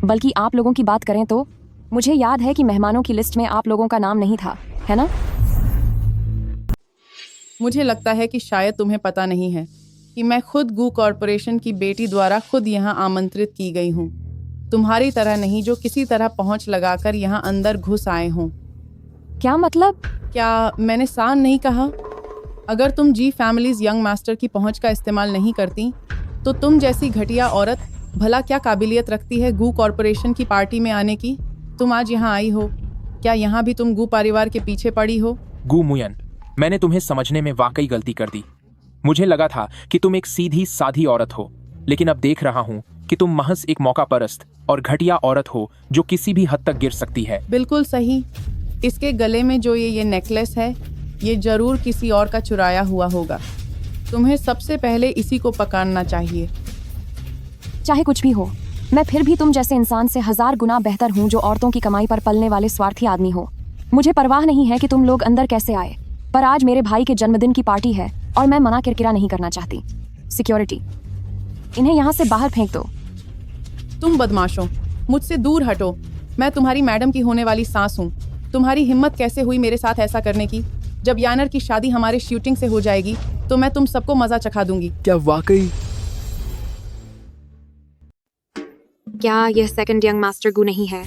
बल्कि आप लोगों की बात करें तो मुझे याद है कि मेहमानों की लिस्ट में आप लोगों का नाम नहीं था, है ना? मुझे लगता है कि शायद तुम्हें पता नहीं है कि मैं खुद गू कॉरपोरेशन की बेटी द्वारा खुद यहाँ आमंत्रित की गई हूँ। तुम्हारी तरह नहीं जो किसी तरह पहुँच लगाकर यहाँ अंदर घुस आए हों। क्या मतलब? क्या मैंने सान नहीं कहा? अगर तुम जी फैमिलीज यंग मास्टर की पहुंच का इस्तेमाल नहीं करती तो तुम जैसी घटिया औरत भला क्या काबिलियत रखती है गू कॉरपोरेशन की पार्टी में आने की? तुम आज यहाँ आई हो, क्या यहाँ भी तुम गू परिवार के पीछे पड़ी हो? गू मुयन, मैंने तुम्हें समझने में वाकई गलती कर दी। मुझे लगा था कि तुम एक सीधी साधी औरत हो, लेकिन अब देख रहा हूँ कि तुम महज एक मौका परस्त और घटिया औरत हो जो किसी भी हद तक गिर सकती है। बिल्कुल सही। इसके गले में जो ये नेकलेस है, ये जरूर किसी और का चुराया हुआ होगा। तुम्हें सबसे पहले इसी को पकड़ना चाहिए। चाहे कुछ भी हो, मैं फिर भी तुम जैसे इंसान से 1000 गुना बेहतर हूँ जो औरतों की कमाई पर पलने वाले स्वार्थी आदमी हो। मुझे परवाह नहीं है कि तुम लोग अंदर कैसे आए, पर आज मेरे भाई के जन्मदिन की पार्टी है और मैं मना किरकिरा नहीं करना चाहती। सिक्योरिटी, इन्हें यहाँ से बाहर फेंक दो। तुम बदमाशों, मुझसे दूर हटो। मैं तुम्हारी मैडम की होने वाली सास हूँ। तुम्हारी हिम्मत कैसे हुई मेरे साथ ऐसा करने की? जब यानर की शादी हमारे शूटिंग से हो जाएगी तो मैं तुम सबको मजा चखा दूंगी। क्या वाकई? क्या यह सेकंड यंग मास्टर गु नहीं है?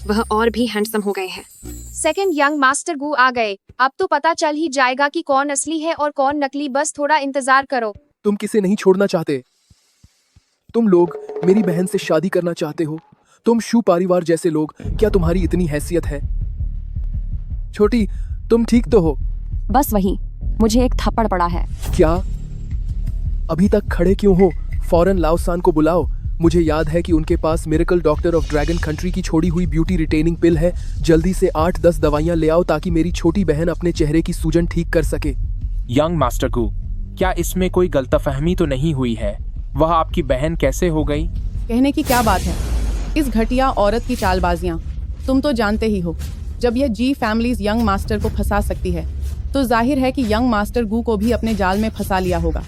वह और भी हैंडसम हो गए हैं। सेकंड यंग मास्टर गू आ गए। अब तो पता चल ही जाएगा कि कौन असली है और कौन नकली। बस थोड़ा इंतजार करो। तुम किसे नहीं छोड़ना चाहते? तुम लोग मेरी बहन से शादी करना चाहते हो? तुम शू परिवार जैसे लोग, क्या तुम्हारी इतनी हैसियत है? छोटी, तुम ठीक तो हो? बस वही, मुझे एक थप्पड़ पड़ा है। क्या? अभी तक खड़े क्यों हो? फौरन लाओसान को बुलाओ। मुझे याद है कि उनके पास miracle doctor of dragon country की छोड़ी हुई ब्यूटी रिटेनिंग पिल है। जल्दी से 8-10 दवाइयां ले आओ ताकि मेरी छोटी बहन अपने चेहरे की सूजन ठीक कर सके। यंग मास्टर गु, क्या इसमें कोई गलतफहमी तो नहीं हुई है? वह आपकी बहन कैसे हो गई? कहने की क्या बात है? इस घटिया औरत की चालबाजियां तुम तो जानते ही हो। जब यह जी फैमिलीज यंग मास्टर को फंसा सकती है तो जाहिर है कि यंग मास्टर गू को भी अपने जाल में फंसा लिया होगा।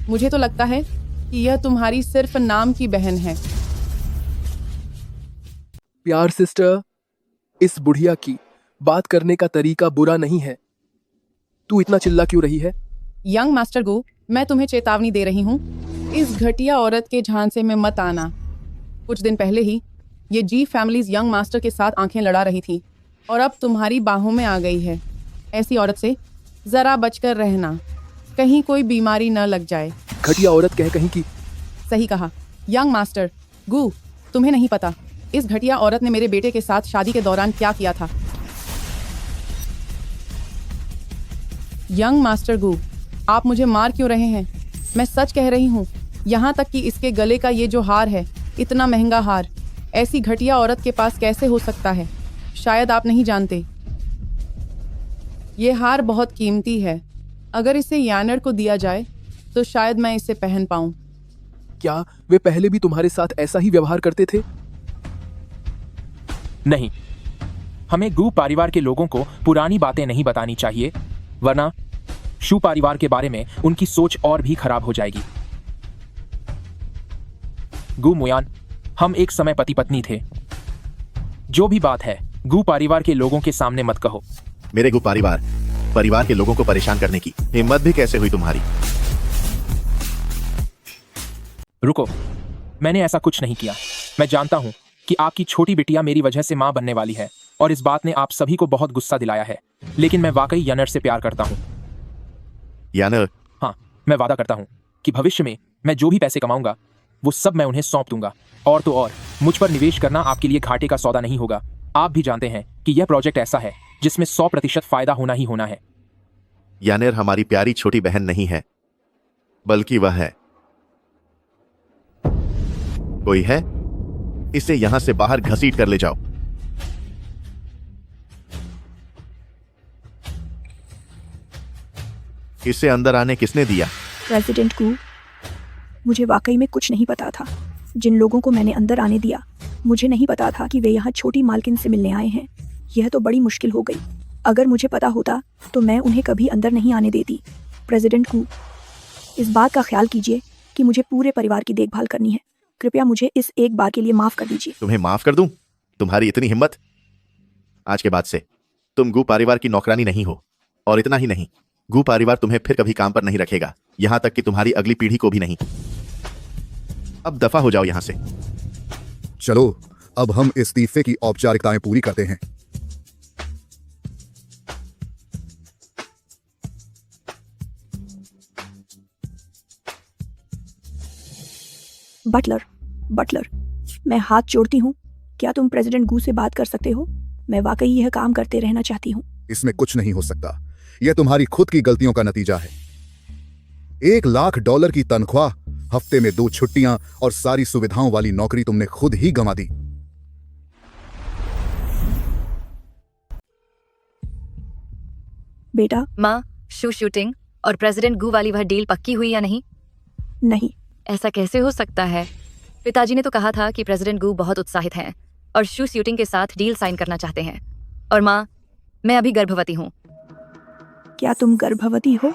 मुझे तो लगता है कि यह तुम्हारी सिर्फ नाम की बहन है। प्यार सिस्टर, इस बुढ़िया की बात करने का तरीका बुरा नहीं है। तू इतना चिल्ला क्यों रही है? यंग मास्टर गो, मैं तुम्हें चेतावनी दे रही हूँ, इस घटिया औरत के झांसे में मत आना। कुछ दिन पहले ही ये जी फैमिलीज यंग मास्टर के साथ आंखें लड़ा रही थी और अब तुम्हारी बाहों में आ गई है। ऐसी औरत से जरा बचकर रहना, कहीं कोई बीमारी न लग जाए। घटिया औरत कह कहीं की। सही कहा यंग मास्टर गू, तुम्हें नहीं पता इस घटिया औरत ने मेरे बेटे के साथ शादी के दौरान क्या किया था। यंग मास्टर गू, आप मुझे मार क्यों रहे हैं? मैं सच कह रही हूँ। यहाँ तक कि इसके गले का ये जो हार है, इतना महंगा हार ऐसी घटिया औरत के पास कैसे हो सकता है? शायद आप नहीं जानते, ये हार बहुत कीमती है। अगर इसे यानर को दिया जाए तो शायद मैं इसे पहन पाऊं। क्या वे पहले भी तुम्हारे साथ ऐसा ही व्यवहार करते थे? नहीं, हमें गू परिवार के लोगों को पुरानी बातें नहीं बतानी चाहिए, वरना शू परिवार के बारे में उनकी सोच और भी खराब हो जाएगी। गू मुयान, हम एक समय पति पत्नी थे। जो भी बात है गू परिवार के लोगों के सामने मत कहो। मेरे गु परिवार के लोगों को परेशान करने की हिम्मत भी कैसे हुई तुम्हारी? रुको, मैंने ऐसा कुछ नहीं किया। मैं जानता हूं कि आपकी छोटी बिटिया मेरी वजह से मां बनने वाली है और इस बात ने आप सभी को बहुत गुस्सा दिलाया है, लेकिन मैं वाकई यानर से प्यार करता हूं। यानर? हाँ, मैं वादा करता हूं कि भविष्य में मैं जो भी पैसे कमाऊंगा वो सब मैं उन्हें सौंप दूंगा। और तो और, मुझ पर निवेश करना आपके लिए घाटे का सौदा नहीं होगा। आप भी जानते हैं कि यह प्रोजेक्ट ऐसा है जिसमें 100% फायदा होना ही होना है। यानर हमारी प्यारी छोटी बहन नहीं है, बल्कि वह है। कोई है? इसे यहां से बाहर घसीट कर ले जाओ। इसे अंदर आने किसने दिया? प्रेसिडेंट गू, मुझे वाकई में कुछ नहीं पता था। जिन लोगों को मैंने अंदर आने दिया, मुझे नहीं पता था कि वे यहाँ छोटी मालकिन से मिलने आए हैं। यह तो बड़ी मुश्किल हो गई। अगर मुझे पता होता तो मैं उन्हें कभी अंदर नहीं आने देती। प्रेसिडेंट गू, इस बात का ख्याल कीजिए कि मुझे पूरे परिवार की देखभाल करनी है। कृपया मुझे इस एक बार के लिए माफ कर दीजिए। तुम्हें माफ कर दूं? तुम्हारी इतनी हिम्मत? आज के बाद से तुम गू परिवार की नौकरानी नहीं हो। और इतना ही नहीं, गू परिवार तुम्हें फिर कभी काम पर नहीं रखेगा, यहां तक कि तुम्हारी अगली पीढ़ी को भी नहीं। अब दफा हो जाओ यहां से। चलो, अब हम इस्तीफे की औपचारिकताएं पूरी करते हैं। बटलर, मैं हाथ जोड़ती हूँ। क्या तुम प्रेसिडेंट गू से बात कर सकते हो? मैं वाकई यह काम करते रहना चाहती हूँ। इसमें कुछ नहीं हो सकता। यह तुम्हारी खुद की गलतियों का नतीजा है। $1 लाख की तनख्वाह, हफ्ते में 2 छुट्टियां और सारी सुविधाओं वाली नौकरी तुमने खुद ही गंवा दी। बेटा। माँ, शू शूटिंग और प्रेसिडेंट गू वाली वह डील पक्की हुई या नहीं? नहीं। ऐसा कैसे हो सकता है? पिताजी ने तो कहा था कि प्रेसिडेंट गू बहुत उत्साहित हैं और शू शूटिंग के साथ डील साइन करना चाहते हैं। और माँ, मैं अभी गर्भवती हूँ। क्या तुम गर्भवती हो?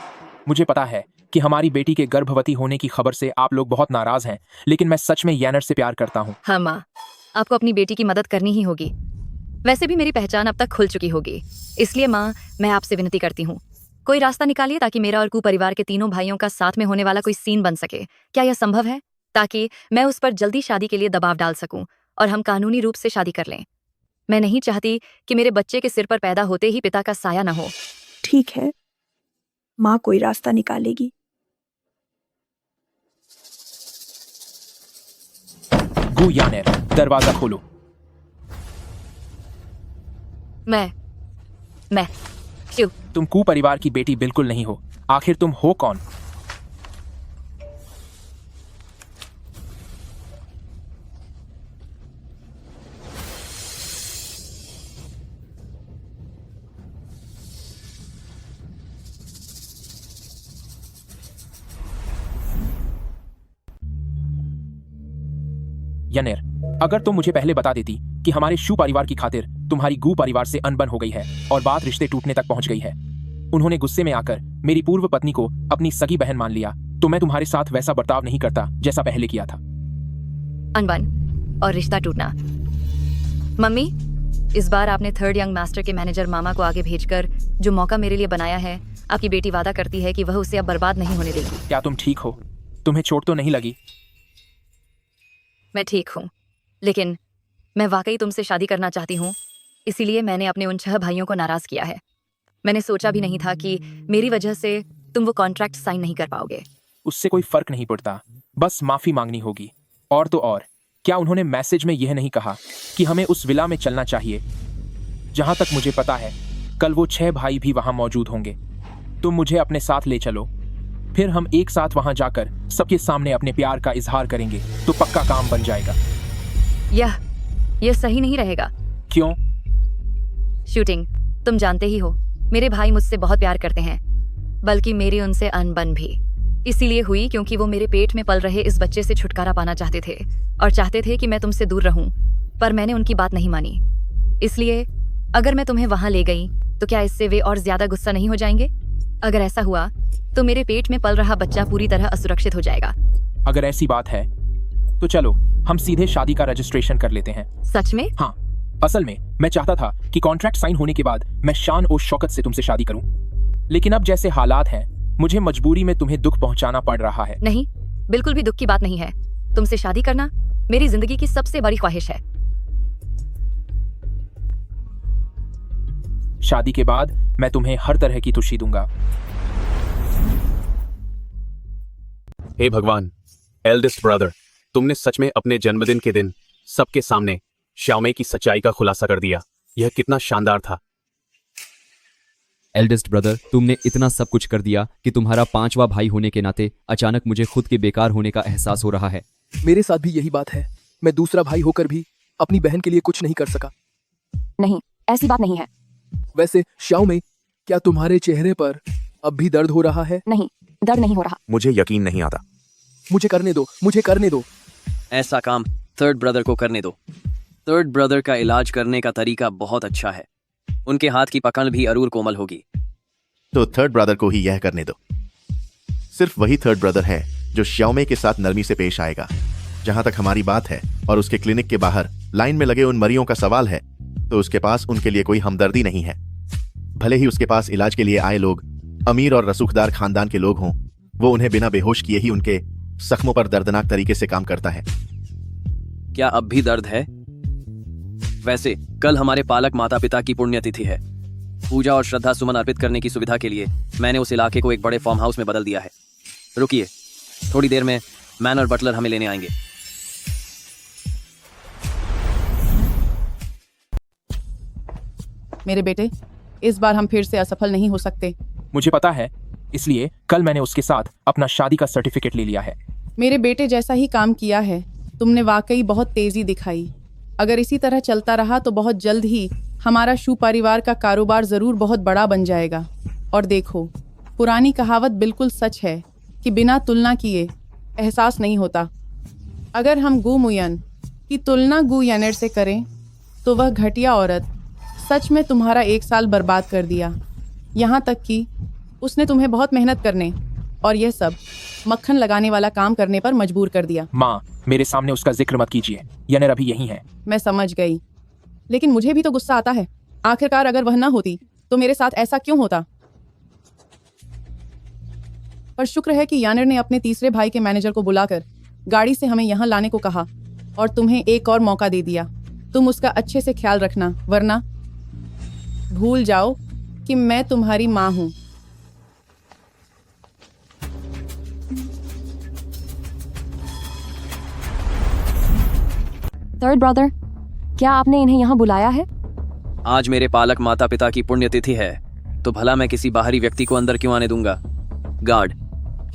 मुझे पता है कि हमारी बेटी के गर्भवती होने की खबर से आप लोग बहुत नाराज हैं, लेकिन मैं सच में यानर से प्यार करता हूँ। हाँ माँ, आपको अपनी बेटी की मदद करनी ही होगी। वैसे भी मेरी पहचान अब तक खुल चुकी होगी, इसलिए माँ, मैं आपसे विनती करती हूँ, कोई रास्ता निकालिए ताकि मेरा और कू परिवार के तीनों भाइयों का साथ में होने वाला कोई सीन बन सके। क्या यह संभव है? ताकि मैं उस पर जल्दी शादी के लिए दबाव डाल सकूं और हम कानूनी रूप से शादी कर लें। मैं नहीं चाहती कि मेरे बच्चे के सिर पर पैदा होते ही पिता का साया न हो। ठीक है, माँ कोई रास्ता निकालेगी। गू यानेर, दरवाजा खोलो। मैं क्यों? तुम कू परिवार की बेटी बिल्कुल नहीं हो। आखिर तुम हो कौन? यनेर, अगर तुम मुझे पहले बता देती कि हमारे शू परिवार की खातिर तुम्हारी गू परिवार से अनबन हो गई है और बात रिश्ते टूटने तक पहुंच गई है, उन्होंने गुस्से में आकर मेरी पूर्व पत्नी को अपनी सगी बहन मान लिया, तो मैं तुम्हारे साथ वैसा बर्ताव नहीं करता जैसा पहले किया था। अनबन और रिश्ता टूटना। मम्मी, इस बार आपने थर्ड यंग मास्टर के मैनेजर मामा को आगे भेजकर जो मौका मेरे लिए बनाया है, आपकी बेटी वादा करती है कि वह उसे अब बर्बाद नहीं होने देगी। क्या तुम ठीक हो? तुम्हें चोट तो नहीं लगी? मैं ठीक हूँ, लेकिन मैं वाकई तुमसे शादी करना चाहती हूँ, इसीलिए मैंने अपने उन 6 भाइयों को नाराज किया है। मैंने सोचा भी नहीं था कि मेरी वजह से तुम वो कॉन्ट्रैक्ट साइन नहीं कर पाओगे। उससे कोई फर्क नहीं पड़ता, बस माफी मांगनी होगी। और तो और, क्या उन्होंने मैसेज में यह नहीं कहा कि हमें उस विला में चलना चाहिए? जहां तक मुझे पता है, कल वो 6 भाई भी वहां मौजूद होंगे। तुम मुझे अपने साथ ले चलो, फिर हम एक साथ वहां जाकर सबके सामने अपने प्यार का इजहार करेंगे, तो पक्का काम बन जाएगा। यह सही नहीं रहेगा। क्यों? शूटिंग, तुम जानते ही हो, मेरे भाई मुझसे बहुत प्यार करते हैं, बल्कि मेरी उनसे अनबन भी इसीलिए हुई क्योंकि वो मेरे पेट में पल रहे इस बच्चे से छुटकारा पाना चाहते थे और चाहते थे कि मैं तुमसे दूर रहूं, पर मैंने उनकी बात नहीं मानी। इसलिए अगर मैं तुम्हें वहां ले गई तो क्या इससे वे और ज्यादा गुस्सा नहीं हो जाएंगे? अगर ऐसा हुआ तो मेरे पेट में पल रहा बच्चा पूरी तरह असुरक्षित हो जाएगा। अगर ऐसी बात है तो चलो हम सीधे शादी का रजिस्ट्रेशन कर लेते हैं। सच में? हाँ, असल में मैं चाहता था कि कॉन्ट्रैक्ट साइन होने के बाद मैं शान और शौकत से तुमसे शादी करूं, लेकिन अब जैसे हालात हैं, मुझे मजबूरी में तुम्हें दुख पहुंचाना पड़ रहा है। नहीं, बिल्कुल भी दुख की बात नहीं है। तुमसे शादी करना मेरी जिंदगी की सबसे बड़ी ख्वाहिश है। शादी के बाद मैं तुम्हें हर तरह की खुशी दूंगा। हे भगवान, एल्डेस्ट ब्रदर, तुमने सच में अपने जन्मदिन के दिन सबके सामने श्याओमेई की सच्चाई का खुलासा कर दिया। यह कितना शानदार था। एल्डेस्ट ब्रदर, तुमने इतना सब कुछ कर दिया कि तुम्हारा 5वां भाई होने के नाते अचानक मुझे खुद के बेकार होने का एहसास हो रहा है। मेरे साथ भी यही बात है। मैं दूसरा भाई होकर भी अपनी बहन के लिए कुछ नहीं कर सका। नहीं, ऐसी बात नहीं है। वैसे श्याओमेई, क्या तुम्हारे चेहरे पर अब भी दर्द हो रहा है? नहीं, दर्द नहीं हो रहा। मुझे यकीन नहीं आता। मुझे करने दो, मुझे करने दो। ऐसा काम थर्ड ब्रदर को करने दो। थर्ड ब्रदर का इलाज करने का तरीका बहुत अच्छा है। उनके हाथ की पकड़ भी अरूर कोमल होगी। तो थर्ड ब्रदर को ही यह करने दो। सिर्फ वही थर्ड ब्रदर है जो श्याओमेई के साथ नरमी से पेश आएगा। जहां तक हमारी बात है और उसके क्लिनिक के बाहर लाइन में लगे उन मरीजों का सवाल है, तो उसके पास उनके लिए कोई हमदर्दी नहीं है। भले ही उसके पास इलाज के लिए आए लोग अमीर और रसूखदार खानदान के लोग हों, वो उन्हें बिना बेहोश किए ही उनके जख्मों पर दर्दनाक तरीके से काम करता है। क्या अब भी दर्द है? वैसे कल हमारे पालक माता पिता की पुण्यतिथि है। पूजा और श्रद्धा सुमन अर्पित करने की सुविधा के लिए मैंने उस इलाके को एक बड़े फार्म हाउस में बदल दिया है। रुकिए, थोड़ी देर में मैन और बटलर हमें लेने आएंगे। मेरे बेटे, इस बार हम फिर से असफल नहीं हो सकते। मुझे पता है, इसलिए कल मैंने उसके साथ अपना शादी का सर्टिफिकेट ले लिया है। मेरे बेटे जैसा ही काम किया है। तुमने वाकई बहुत तेजी दिखाई। अगर इसी तरह चलता रहा तो बहुत जल्द ही हमारा शू परिवार का कारोबार जरूर बहुत बड़ा बन जाएगा। और देखो, पुरानी कहावत बिल्कुल सच है कि बिना तुलना किए एहसास नहीं होता। अगर हम गू मुयन की तुलना गू यानेर से करें तो वह घटिया औरत सच में तुम्हारा 1 साल बर्बाद कर दिया। यहाँ तक कि उसने तुम्हें बहुत मेहनत करने और यह सब मक्खन लगाने वाला काम करने पर मजबूर कर दिया। माँ, मेरे सामने उसका जिक्र मत कीजिए। यानेर अभी यही है। मैं समझ गई, लेकिन मुझे भी तो गुस्सा आता है। आखिरकार अगर वह ना होती तो मेरे साथ ऐसा क्यों होता? पर शुक्र है कि यानेर ने अपने तीसरे भाई के मैनेजर को बुलाकर गाड़ी से हमें यहाँ लाने को कहा और तुम्हें एक और मौका दे दिया। तुम उसका अच्छे से ख्याल रखना, वरना भूल जाओ कि मैं तुम्हारी माँ हूँ। थर्ड ब्रदर, क्या आपने इन्हें यहाँ बुलाया है? आज मेरे पालक माता पिता की पुण्यतिथि है, तो भला मैं किसी बाहरी व्यक्ति को अंदर क्यों आने दूंगा? गार्ड,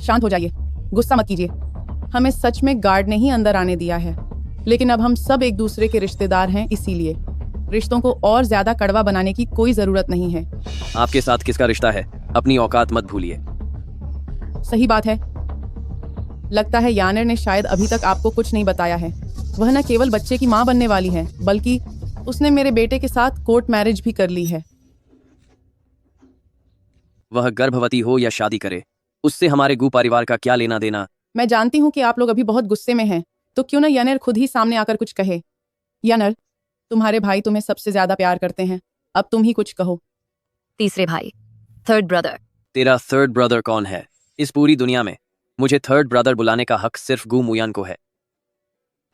शांत हो जाइए, गुस्सा मत कीजिए। हमें सच में गार्ड ने ही अंदर आने दिया है, लेकिन अब हम सब एक दूसरे के रिश्तेदार हैं, इसीलिए रिश्तों को और ज्यादा कड़वा बनाने की कोई जरूरत नहीं है। आपके साथ किसका रिश्ता है? अपनी औकात मत भूलिए। सही बात है। लगता है यानेर ने शायद अभी तक आपको कुछ नहीं बताया है। वह न केवल बच्चे की माँ बनने वाली है, बल्कि उसने मेरे बेटे के साथ कोर्ट मैरिज भी कर ली है। वह गर्भवती हो या शादी करे, उससे हमारे गू परिवार का क्या लेना देना? मैं जानती हूँ कि आप लोग अभी बहुत गुस्से में हैं, तो क्यों ना यानेर खुद ही सामने आकर कुछ कहे। यानेर, तुम्हारे भाई तुम्हें सबसे ज्यादा प्यार करते हैं, अब तुम ही कुछ कहो। तीसरे भाई, थर्ड ब्रदर। तेरा थर्ड ब्रदर कौन है? इस पूरी दुनिया में मुझे थर्ड ब्रदर बुलाने का हक सिर्फ गू मुयान को है।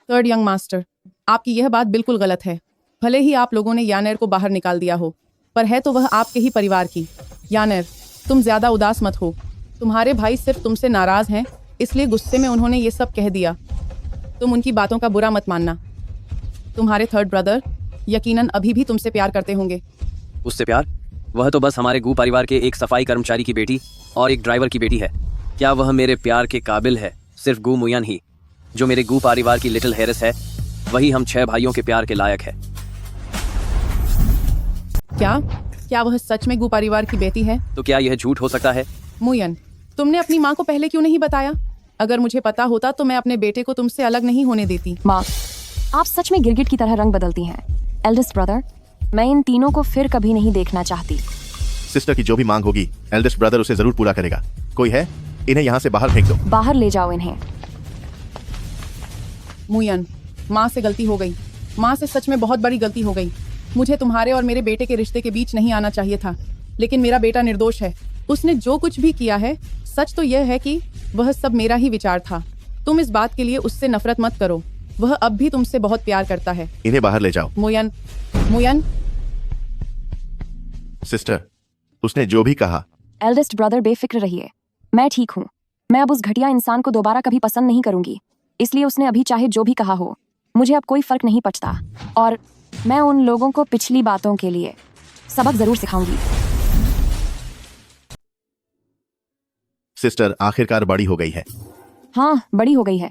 थर्ड यंग मास्टर, आपकी यह बात बिल्कुल गलत है। भले ही आप लोगों ने यानेर को बाहर निकाल दिया हो, पर है तो वह आपके ही परिवार की। यानेर, तुम ज्यादा उदास मत हो। तुम्हारे भाई सिर्फ तुमसे नाराज हैं, इसलिए गुस्से में उन्होंने ये सब कह दिया। तुम उनकी बातों का बुरा मत मानना। तुम्हारे थर्ड ब्रदर यकीनन अभी भी तुमसे प्यार करते होंगे। उससे प्यार? वह तो बस हमारे गू परिवार के एक सफाई कर्मचारी की बेटी और एक ड्राइवर की बेटी है। क्या वह मेरे प्यार के काबिल है? सिर्फ गू मुयान ही, जो मेरे गू परिवार की लिटिल हेरिस है, वही हम 6 भाइयों के प्यार के लायक है। क्या वह सच में गू परिवार की बेटी है? तो क्या यह झूठ हो सकता है? मुयन, तुमने अपनी माँ को पहले क्यों नहीं बताया? अगर मुझे पता होता तो मैं अपने बेटे को तुमसे अलग नहीं होने देती। माँ, आप सच में गिरगिट की तरह रंग बदलती हैं। एल्डेस्ट ब्रदर, मैं इन तीनों को फिर कभी नहीं देखना चाहती। सिस्टर की जो भी मांग होगी, एल्डेस्ट ब्रदर उसे जरूर पूरा करेगा। कोई है? इन्हें यहाँ से बाहर फेंक दो। बाहर ले जाओ इन्हें। मुयन, माँ से गलती हो गई। माँ से सच में बहुत बड़ी गलती हो गई। मुझे तुम्हारे और मेरे बेटे के रिश्ते के बीच नहीं आना चाहिए था, लेकिन मेरा बेटा निर्दोष है। उसने जो कुछ भी किया है, सच तो यह है कि वह सब मेरा ही विचार था। तुम इस बात के लिए उससे नफरत मत करो। वह अब भी तुमसे बहुत प्यार करता है। इन्हें बाहर ले जाओ। मुयन, मुयन। सिस्टर, उसने जो भी कहा। एल्डेस्ट ब्रदर, बेफिक्र रहिए, मैं ठीक हूँ। मैं अब उस घटिया इंसान को दोबारा कभी पसंद नहीं करूंगी, इसलिए उसने अभी चाहे जो भी कहा हो, मुझे अब कोई फर्क नहीं पड़ता। और मैं उन लोगों को पिछली बातों के लिए सबक जरूर सिखाऊंगी। सिस्टर आखिरकार बड़ी हो गई है। हाँ, बड़ी हो गई है।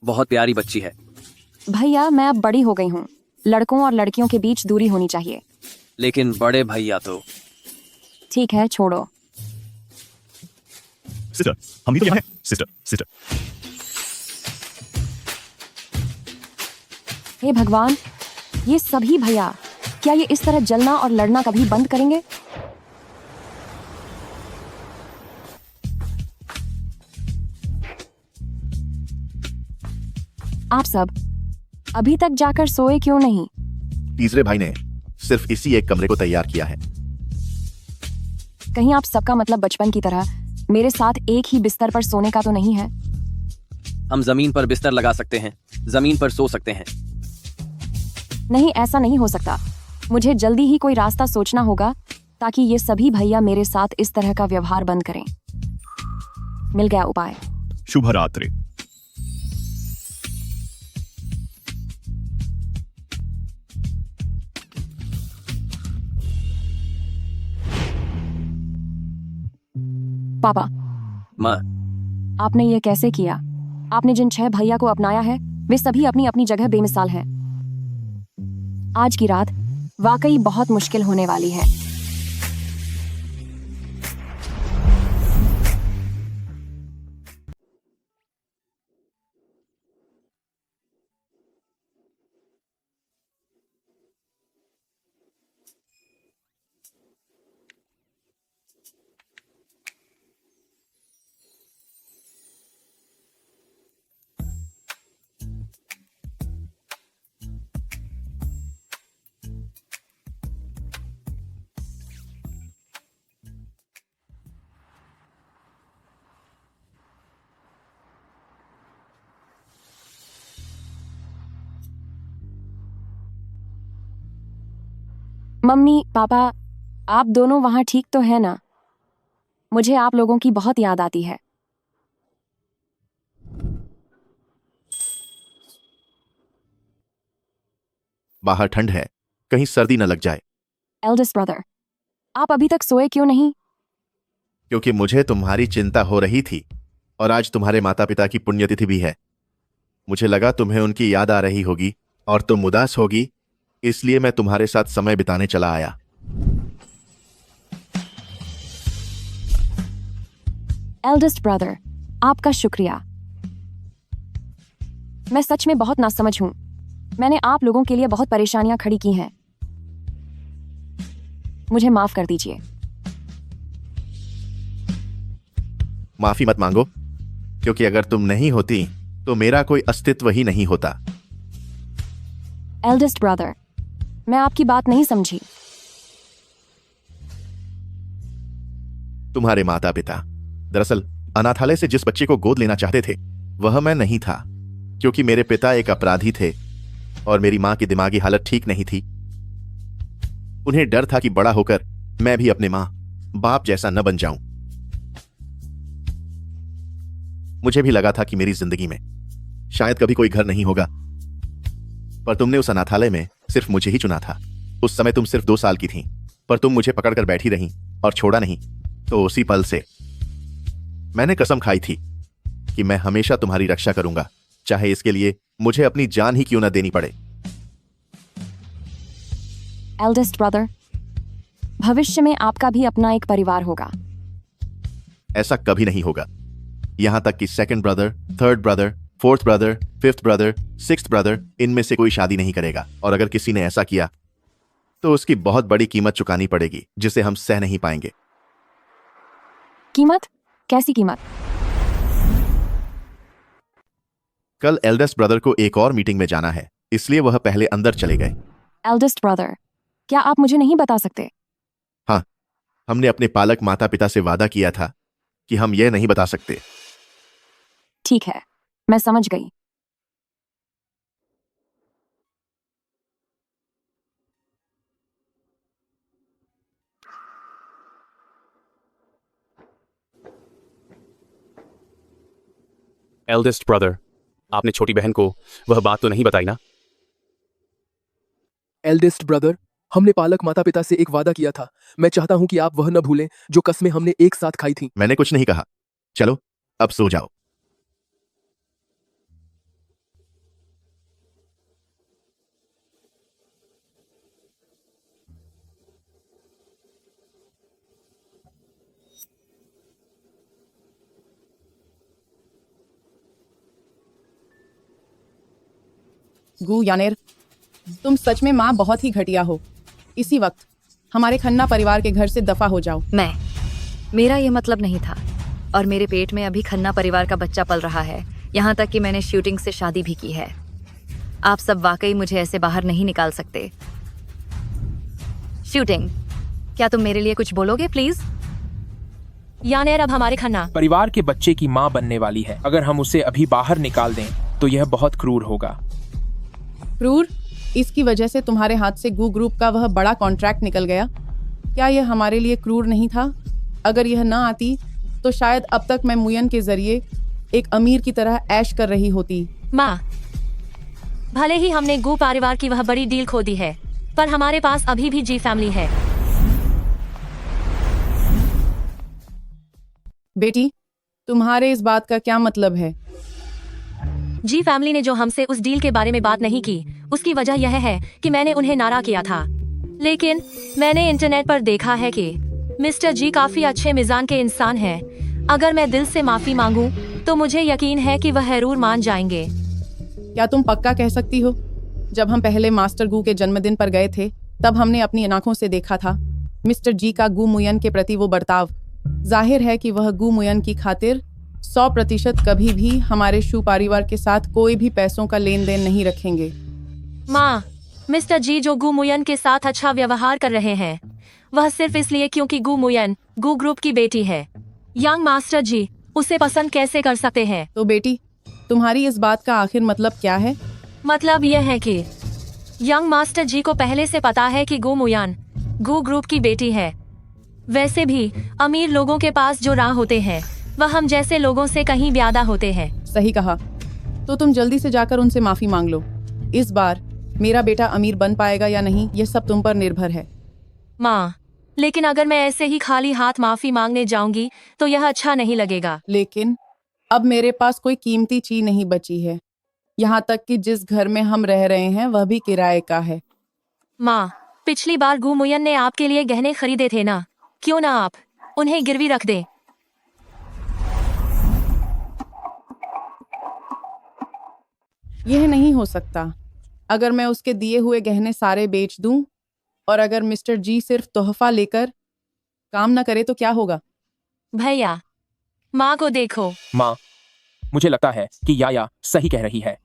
बहुत प्यारी बच्ची है। भैया, मैं अब बड़ी हो गई हूँ। लड़कों और लड़कियों के बीच दूरी होनी चाहिए। लेकिन बड़े भैया तो। ठीक है, छोड़ो। सिस्टर, हम भी तो यहाँ हैं। सिस्टर। हे भगवान, ये सभी भैया, क्या ये इस तरह जलना और लड़ना कभी बंद करेंगे? आप सब अभी तक जाकर सोए क्यों नहीं? तीसरे भाई ने सिर्फ इसी एक कमरे को तैयार किया है। कहीं आप सबका मतलब बचपन की तरह मेरे साथ एक ही बिस्तर पर सोने का तो नहीं है? हम जमीन पर बिस्तर लगा सकते हैं, जमीन पर सो सकते हैं। नहीं, ऐसा नहीं हो सकता। मुझे जल्दी ही कोई रास्ता सोचना होगा ताकि ये सभी भैया मेरे साथ इस तरह का व्यवहार बंद करें। मिल गया उपाय। शुभ रात्रि। पापा, माँ, आपने ये कैसे किया? आपने जिन 6 भैया को अपनाया है, वे सभी अपनी अपनी जगह बेमिसाल हैं। आज की रात वाकई बहुत मुश्किल होने वाली है। मम्मी पापा, आप दोनों वहाँ ठीक तो है ना? मुझे आप लोगों की बहुत याद आती है। बाहर ठंड है, कहीं सर्दी न लग जाए। एल्डेस्ट ब्रदर, आप अभी तक सोए क्यों नहीं? क्योंकि मुझे तुम्हारी चिंता हो रही थी और आज तुम्हारे माता पिता की पुण्यतिथि भी है। मुझे लगा तुम्हें उनकी याद आ रही होगी और तुम उदास होगी, इसलिए मैं तुम्हारे साथ समय बिताने चला आया। एल्डेस्ट ब्रदर, आपका शुक्रिया। मैं सच में बहुत नासमझ हूं। मैंने आप लोगों के लिए बहुत परेशानियां खड़ी की हैं। मुझे माफ कर दीजिए। माफी मत मांगो, क्योंकि अगर तुम नहीं होती तो मेरा कोई अस्तित्व ही नहीं होता। एल्डेस्ट ब्रदर, मैं आपकी बात नहीं समझी। तुम्हारे माता पिता दरअसल अनाथालय से जिस बच्चे को गोद लेना चाहते थे वह मैं नहीं था, क्योंकि मेरे पिता एक अपराधी थे और मेरी मां की दिमागी हालत ठीक नहीं थी। उन्हें डर था कि बड़ा होकर मैं भी अपने मां बाप जैसा न बन जाऊं। मुझे भी लगा था कि मेरी जिंदगी में शायद कभी कोई घर नहीं होगा, पर तुमने उस अनाथालय में सिर्फ मुझे ही चुना था। उस समय तुम सिर्फ 2 साल की थीं, पर तुम मुझे पकड़कर बैठी रहीं और छोड़ा नहीं। तो उसी पल से मैंने कसम खाई थी कि मैं हमेशा तुम्हारी रक्षा करूंगा, चाहे इसके लिए मुझे अपनी जान ही क्यों न देनी पड़े। एल्डेस्ट ब्रदर, भविष्य में आपका भी अपना एक परिवार होगा। ऐसा कभी नहीं होगा। यहां तक कि second brother, third brother, fourth brother, fifth brother, sixth brother, इनमें से कोई शादी नहीं करेगा। और अगर किसी ने ऐसा किया तो उसकी बहुत बड़ी कीमत चुकानी पड़ेगी, जिसे हम सह नहीं पाएंगे। कीमत? कैसी कीमत? कल एल्डेस्ट ब्रदर को एक और मीटिंग में जाना है, इसलिए वह पहले अंदर चले गए। एल्डेस्ट ब्रदर, क्या आप मुझे नहीं बता सकते? हाँ, हमने अपने पालक माता पिता से वादा किया था कि हम यह नहीं बता सकते। ठीक है, मैं समझ गई। एल्डेस्ट ब्रदर, आपने छोटी बहन को वह बात तो नहीं बताई ना? एल्डेस्ट ब्रदर, हमने पालक माता पिता से एक वादा किया था। मैं चाहता हूं कि आप वह न भूलें जो कस्में हमने एक साथ खाई थी। मैंने कुछ नहीं कहा। चलो अब सो जाओ। गू यानेर, तुम सच में माँ बहुत ही घटिया हो। इसी वक्त हमारे खन्ना परिवार के घर से दफा हो जाओ। मेरा ये मतलब नहीं था, और मेरे पेट में अभी खन्ना परिवार का बच्चा पल रहा है। यहाँ तक कि मैंने शूटिंग से शादी भी की है। आप सब वाकई मुझे ऐसे बाहर नहीं निकाल सकते। शूटिंग, क्या तुम मेरे लिए कुछ बोलोगे प्लीज? यानेर अब हमारे खन्ना परिवार के बच्चे की माँ बनने वाली है। अगर हम उसे अभी बाहर निकाल दें तो यह बहुत क्रूर होगा। क्रूर? इसकी वजह से तुम्हारे हाथ से गू ग्रुप का वह बड़ा कॉन्ट्रैक्ट निकल गया। क्या यह हमारे लिए क्रूर नहीं था? अगर यह ना आती तो शायद अब तक मैं मुयन के जरिए एक अमीर की तरह ऐश कर रही होती। माँ, भले ही हमने गू परिवार की वह बड़ी डील खो दी है, पर हमारे पास अभी भी जी फैमिली है। बेटी, तुम्हारे इस बात का क्या मतलब है? जी फैमिली ने जो हमसे उस डील के बारे में बात नहीं की, उसकी वजह यह है कि मैंने उन्हें नारा किया था। लेकिन मैंने इंटरनेट पर देखा है कि मिस्टर जी काफी अच्छे मिजान के इंसान हैं। अगर मैं दिल से माफी मांगूं, तो मुझे यकीन है कि वह जरूर मान जाएंगे। क्या तुम पक्का कह सकती हो? जब हम पहले मास्टर गू के जन्मदिन पर गए थे, तब हमने अपनी आंखों से देखा था मिस्टर जी का गू मुयन के प्रति वो बर्ताव। जाहिर है कि वह गू मुयन की खातिर 100% कभी भी हमारे शू परिवार के साथ कोई भी पैसों का लेन देन नहीं रखेंगे। माँ, मिस्टर जी जो गू मुयन के साथ अच्छा व्यवहार कर रहे हैं, वह सिर्फ इसलिए क्योंकि गू मुयन गू ग्रुप की बेटी है। यंग मास्टर जी उसे पसंद कैसे कर सकते हैं? तो बेटी, तुम्हारी इस बात का आखिर मतलब क्या है? मतलब यह है कि यंग मास्टर जी को पहले से पता है कि गू मुयन गू ग्रुप की बेटी है। वैसे भी अमीर लोगों के पास जो राह होते हैं वह हम जैसे लोगों से कहीं ज्यादा होते हैं। सही कहा। तो तुम जल्दी से जाकर उनसे माफी मांग लो। इस बार मेरा बेटा अमीर बन पाएगा या नहीं, यह सब तुम पर निर्भर है। माँ, लेकिन अगर मैं ऐसे ही खाली हाथ माफी मांगने जाऊंगी तो यह अच्छा नहीं लगेगा। लेकिन अब मेरे पास कोई कीमती चीज नहीं बची है। यहाँ तक कि जिस घर में हम रह रहे हैं वह भी किराए का है। माँ, पिछली बार गू मुयन ने आपके लिए गहने खरीदे थे ना, क्यों ना आप उन्हें गिरवी रख दे। यह नहीं हो सकता। अगर मैं उसके दिए हुए गहने सारे बेच दूं और अगर मिस्टर जी सिर्फ तोहफा लेकर काम न करे तो क्या होगा? भैया, माँ को देखो। माँ, मुझे लगता है कि याया सही कह रही है।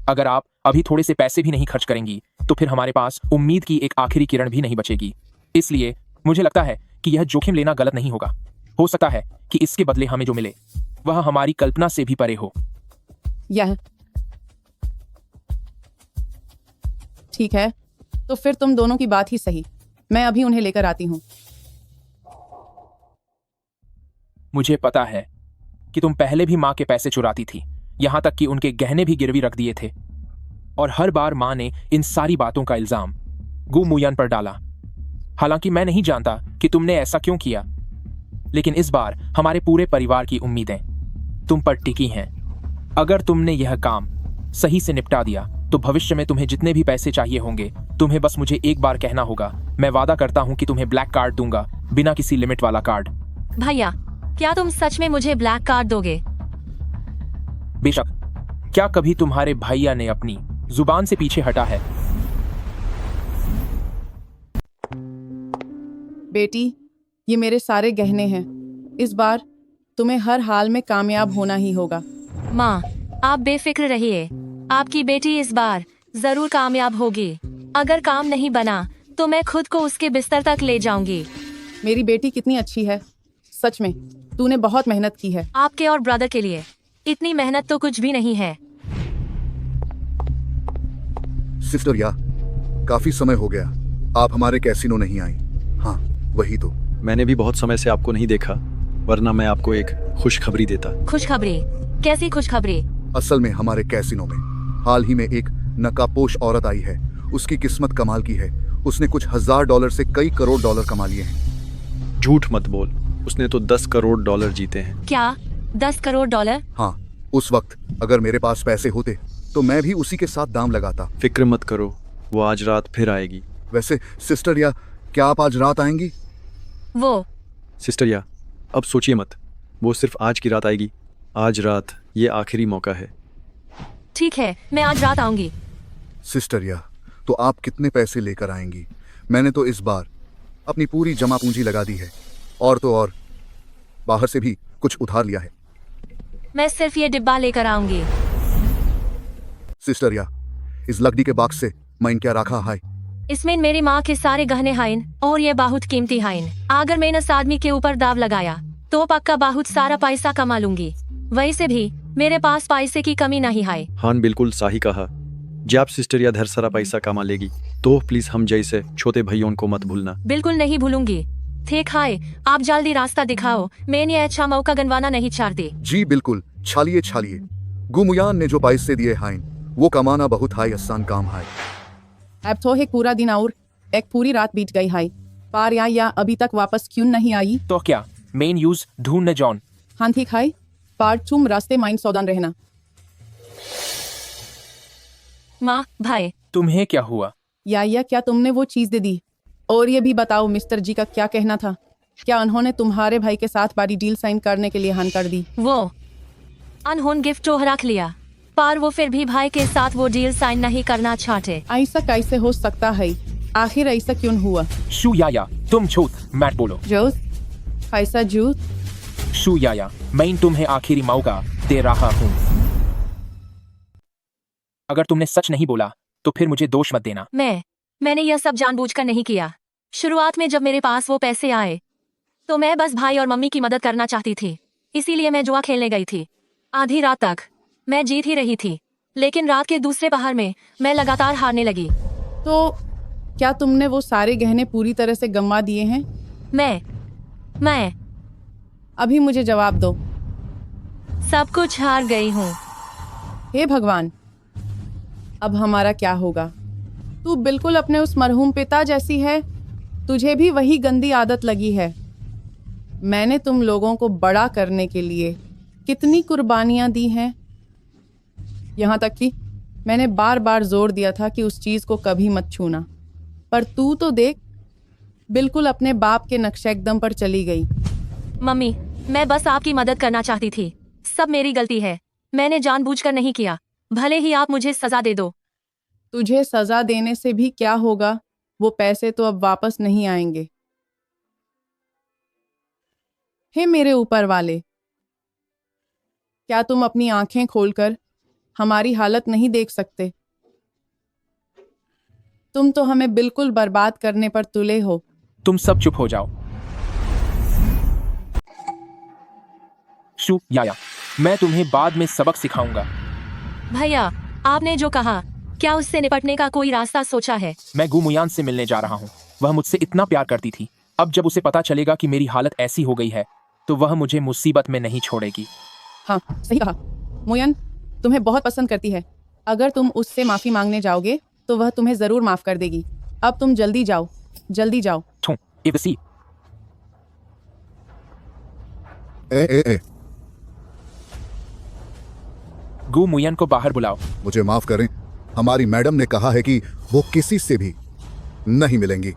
अगर आप अभी थोड़े से पैसे भी नहीं खर्च करेंगी तो फिर हमारे पास उम्मीद की एक आखिरी किरण भी नहीं बचेगी। इसलिए मुझे लगता है कि यह जोखिम लेना गलत नहीं होगा। हो सकता है कि इसके बदले हमें जो मिले वह हमारी कल्पना से भी परे हो। यह ठीक है, तो फिर तुम दोनों की बात ही सही। मैं अभी उन्हें लेकर आती हूँ। मुझे पता है कि तुम पहले भी माँ के पैसे चुराती थी, यहाँ तक कि उनके गहने भी गिरवी रख दिए थे, और हर बार माँ ने इन सारी बातों का इल्जाम गू मुयन पर डाला। हालांकि मैं नहीं जानता कि तुमने ऐसा क्यों किया, लेकिन इस बार हमारे पूरे परिवार की उम्मीदें तुम पर टिकी हैं। अगर तुमने यह काम सही से निपटा दिया तो भविष्य में तुम्हें जितने भी पैसे चाहिए होंगे, तुम्हें बस मुझे एक बार कहना होगा। मैं वादा करता हूँ कि तुम्हें ब्लैक कार्ड दूंगा, बिना किसी लिमिट वाला कार्ड। भैया, क्या तुम सच में मुझे ब्लैक कार्ड दोगे? बेशक। क्या कभी तुम्हारे भैया ने अपनी जुबान से पीछे हटा है? बेटी, ये मेरे सारे गहने हैं। इस बार तुम्हें हर हाल में कामयाब होना ही होगा। माँ, आप बेफिक्र रहिए। आपकी बेटी इस बार जरूर कामयाब होगी। अगर काम नहीं बना तो मैं खुद को उसके बिस्तर तक ले जाऊंगी। मेरी बेटी कितनी अच्छी है। सच में तूने बहुत मेहनत की है। आपके और ब्रदर के लिए इतनी मेहनत तो कुछ भी नहीं है। सिस्टर या, काफी समय हो गया आप हमारे कैसीनो नहीं आई। हाँ, वही तो। मैंने भी बहुत समय से आपको नहीं देखा, वरना मैं आपको एक खुशखबरी देता। खुशखबरी? कैसी खुशखबरी? असल में हमारे कैसीनो में हाल ही में एक नकाबपोश औरत आई है। उसकी किस्मत कमाल की है। उसने कुछ $1000 से कई करोड़ डॉलर कमा लिए हैं। झूठ मत बोल, उसने तो 10 करोड़ डॉलर जीते हैं। क्या 10 करोड़ डॉलर? हाँ, उस वक्त अगर मेरे पास पैसे होते तो मैं भी उसी के साथ दाम लगाता। फिक्र मत करो, वो आज रात फिर आएगी। वैसे सिस्टर या, क्या आप आज रात आएंगी? वो सिस्टर या, अब सोचिए मत, वो सिर्फ आज की रात आएगी। आज रात ये आखिरी मौका है। ठीक है, मैं आज रात आऊंगी। सिस्टर या, तो आप कितने पैसे लेकर आएंगी? मैंने तो इस बार अपनी पूरी जमा पूंजी लगा दी है, और तो और बाहर से भी कुछ उधार लिया है। मैं सिर्फ ये डिब्बा लेकर आऊंगी। सिस्टर या, इस लकड़ी के बॉक्स से मैं क्या रखा है? इसमें मेरी माँ के सारे गहने हैं और ये बहुत कीमती हैं। अगर मैंने इस आदमी के ऊपर दाव लगाया तो पक्का बहुत सारा पैसा कमा लूंगी। वैसे भी मेरे पास पैसे की कमी नहीं है। हाँ, बिल्कुल सही कहा। जब सिस्टर या ढेर सारा पैसा कमा लेगी तो प्लीज हम जैसे छोटे भाइयों को मत भूलना। बिल्कुल नहीं भूलूंगी। ठीक है, आप जल्दी रास्ता दिखाओ। मैं ये अच्छा मौका गंवाना नहीं चाहती। जी बिल्कुल, छालिए छालिए। गुमुयान ने जो पैसे दिए हैं वो कमाना बहुत हाई आसान काम है। अब तो एक पूरा दिन और एक पूरी रात बीत गई है। पार या अभी तक वापस क्यों नहीं आई? तो क्या मेन यूज ढूंढने जॉन? हाँ ठीक है, पार तुम रास्ते माइंड सावधान रहना। माँ, भाई, तुम्हें क्या हुआ? या क्या तुमने वो चीज दे दी? और ये भी बताओ, मिस्टर जी का क्या कहना था? क्या उन्होंने तुम्हारे भाई के साथ बड़ी डील साइन करने के लिए हाँ कर दी? वो अनहोन गिफ्ट तो रख लिया, पर वो फिर भी भाई के साथ वो डील साइन नहीं करना चाहते। ऐसा कैसे हो सकता है? आखिर ऐसा क्यों हुआ? शू या तुम झूठ मत बोलो। जोस, ऐसा झूठ? शू या मैं तुम्हें आखिरी मौका दे रहा हूँ। अगर तुमने सच नहीं बोला तो फिर मुझे दोष मत देना। मैंने यह सब जानबूझकर नहीं किया। शुरुआत में जब मेरे पास वो पैसे आए तो मैं बस भाई और मम्मी की मदद करना चाहती थी, इसीलिए मैं जुआ खेलने गई थी। आधी रात तक मैं जीत ही रही थी, लेकिन रात के दूसरे पहर में मैं लगातार हारने लगी। तो क्या तुमने वो सारे गहने पूरी तरह से गंवा दिए हैं? मैं अभी मुझे जवाब दो। सब कुछ हार गई हूँ। हे भगवान, अब हमारा क्या होगा? तू बिल्कुल अपने उस मरहूम पिता जैसी है। तुझे भी वही गंदी आदत लगी है। मैंने तुम लोगों को बड़ा करने के लिए कितनी कुर्बानियां दी हैं। यहाँ तक कि मैंने बार बार जोर दिया था कि उस चीज़ को कभी मत छूना, पर तू तो देख, बिल्कुल अपने बाप के नक्शेकदम पर चली गई। मम्मी, मैं बस आपकी मदद करना चाहती थी। सब मेरी गलती है। मैंने जानबूझकर नहीं किया। भले ही आप मुझे सजा दे दो। तुझे सजा देने से भी क्या होगा? वो पैसे तो अब वापस नहीं आएंगे। हे मेरे ऊपर वाले, क्या तुम अपनी आंखें खोलकर हमारी हालत नहीं देख सकते? तुम तो हमें बिल्कुल बर्बाद करने पर तुले हो। तुम सब चुप हो जाओ। शू याया, मैं तुम्हें बाद में सबक सिखाऊंगा। भैया, आपने जो कहा, क्या उससे निपटने का कोई रास्ता सोचा है? मैं गू मुयान से मिलने जा रहा हूँ। वह मुझसे इतना प्यार करती थी। अब जब उसे पता चलेगा कि मेरी हालत ऐसी हो गई है, तो वह मुझे मुसीबत में नहीं छोड़ेगी। हाँ, सही कहा। मुयन तुम्हें बहुत पसंद करती है। अगर तुम उससे माफी मांगने जाओगे तो वह तुम्हें जरूर माफ कर देगी। अब तुम जल्दी जाओ, जल्दी जाओ। ए। गू मुयन को बाहर बुलाओ। मुझे माफ करें, हमारी मैडम ने कहा है कि वो किसी से भी नहीं मिलेंगी।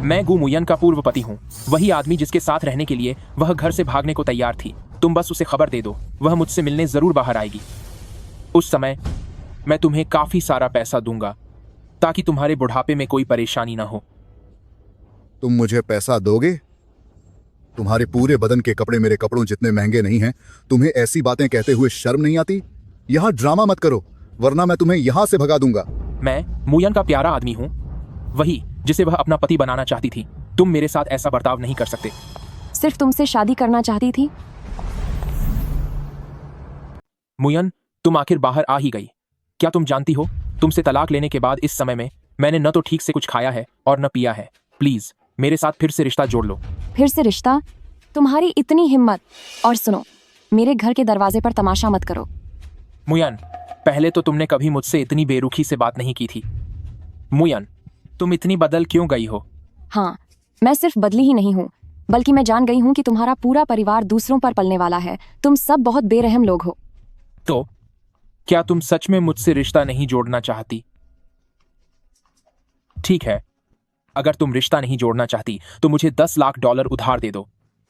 मैं गू मुयन का पूर्व पति हूँ, वही आदमी जिसके साथ रहने के लिए वह घर से भागने को तैयार थी। तुम बस उसे खबर दे दो, वह मुझसे मिलने जरूर बाहर आएगी। उस समय मैं तुम्हें काफी सारा पैसा दूंगा ताकि तुम्हारे बुढ़ापे में कोई परेशानी ना हो। तुम मुझे पैसा दोगे? तुम्हारे पूरे बदन के कपड़े मेरे कपड़ों जितने महंगे नहीं हैं। तुम्हें ऐसी बातें कहते हुए शर्म नहीं आती? यहाँ ड्रामा मत करो, वरना मैं तुम्हें यहाँ से भगा दूंगा। मैं मुयन का प्यारा आदमी हूँ, वही जिसे वह अपना पति बनाना चाहती थी। तुम मेरे साथ ऐसा बर्ताव नहीं कर सकते। सिर्फ तुमसे शादी करना चाहती थी? मुयन, तुम आखिर बाहर आ ही गई। क्या तुम जानती हो, तुमसे तलाक लेने के बाद इस समय में मैंने न तो ठीक से कुछ खाया है और न पिया है। प्लीज मेरे साथ फिर से रिश्ता जोड़ लो। फिर से रिश्ता? तुम्हारी इतनी हिम्मत! और सुनो, मेरे घर के दरवाजे पर तमाशा मत करो। मुयन, पहले तो तुमने कभी मुझसे इतनी बेरुखी से बात नहीं की थी। मुयन, तुम इतनी बदल क्यों गई हो? हाँ, मैं सिर्फ बदली ही नहीं हूँ, बल्कि मैं जान गई हूँ कि तुम्हारा पूरा परिवार दूसरों पर पलने वाला है। तुम सब बहुत बेरहम लोग हो। तो क्या तुम सच में मुझसे रिश्ता नहीं जोड़ना चाहती? ठीक है, अगर तुम रिश्ता नहीं जोड़ना चाहती तो मुझे $10 लाख उधार दे दो।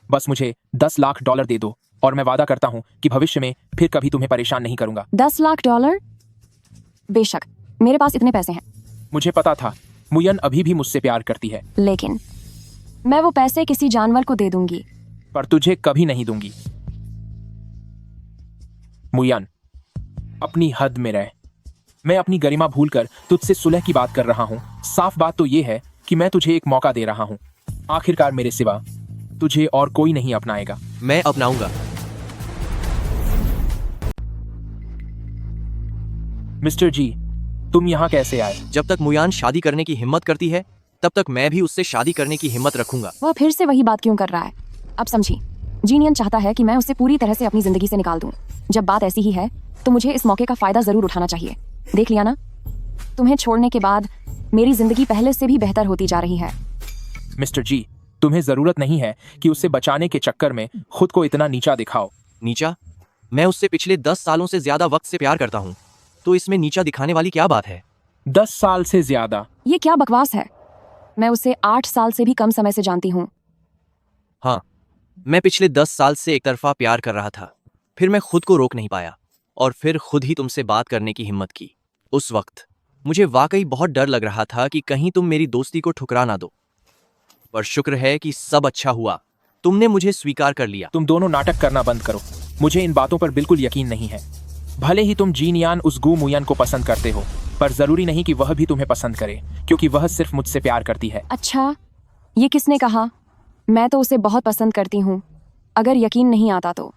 बस मुझे $10 लाख दे दो और मैं वादा करता हूं कि भविष्य में फिर कभी तुम्हें परेशान नहीं करूंगा। $10 लाख? बेशक, मेरे पास इतने पैसे हैं। मुझे पता था मुयन अभी भी मुझसे प्यार करती है, लेकिन मैं वो पैसे किसी जानवर को दे दूंगी। पर तुझे कभी नहीं दूंगी। मुयन, अपनी हद में रह। मैं अपनी गरिमा भूलकर तुझसे सुलह की बात कर रहा हूं। साफ बात तो यह है कि मैं तुझे एक मौका दे रहा हूं। आखिरकार मेरे सिवा तुझे और कोई नहीं अपनाएगा। मैं अपनाऊंगा। मिस्टर जी, तुम यहाँ कैसे आए? जब तक मुयान शादी करने की हिम्मत करती है, तब तक मैं भी उससे शादी करने की हिम्मत रखूंगा। वह फिर से वही बात क्यों कर रहा है? अब समझी, जीनियन चाहता है कि मैं उसे पूरी तरह से अपनी जिंदगी से निकाल दूं। जब बात ऐसी ही है तो मुझे इस मौके का फायदा जरूर उठाना चाहिए। देख लिया ना, तुम्हें छोड़ने के बाद मेरी जिंदगी पहले से भी बेहतर होती जा रही है। मिस्टर जी, तुम्हें जरूरत नहीं है कि उसे बचाने के चक्कर में खुद को इतना नीचा दिखाओ। नीचा? मैं उससे पिछले 10 सालों से ज्यादा वक्त से प्यार करता हूँ, तो इसमें नीचा दिखाने वाली क्या बात है? 10 साल से ज्यादा? ये क्या बकवास है? मैं उसे 8 साल से भी कम समय से जानती हूँ। हाँ, मैं पिछले 10 साल से एक तरफा प्यार कर रहा था। फिर मैं खुद को रोक नहीं पाया और फिर खुद ही तुमसे बात करने की हिम्मत की। उस वक्त मुझे वाकई बहुत डर लग रहा था कि कहीं तुम मेरी दोस्ती को ठुकरा ना दो, पर शुक्र है कि सब अच्छा हुआ। तुमने मुझे स्वीकार कर लिया। तुम दोनों नाटक करना बंद करो। मुझे इन बातों पर बिल्कुल यकीन नहीं है। भले ही तुम जीनियान उस गू मुयन को पसंद करते हो, पर जरूरी नहीं कि वह भी तुम्हें पसंद करे, क्योंकि वह सिर्फ मुझसे प्यार करती है। अच्छा, ये किसने कहा? मैं तो उसे बहुत पसंद करती हूँ। अगर यकीन नहीं आता तो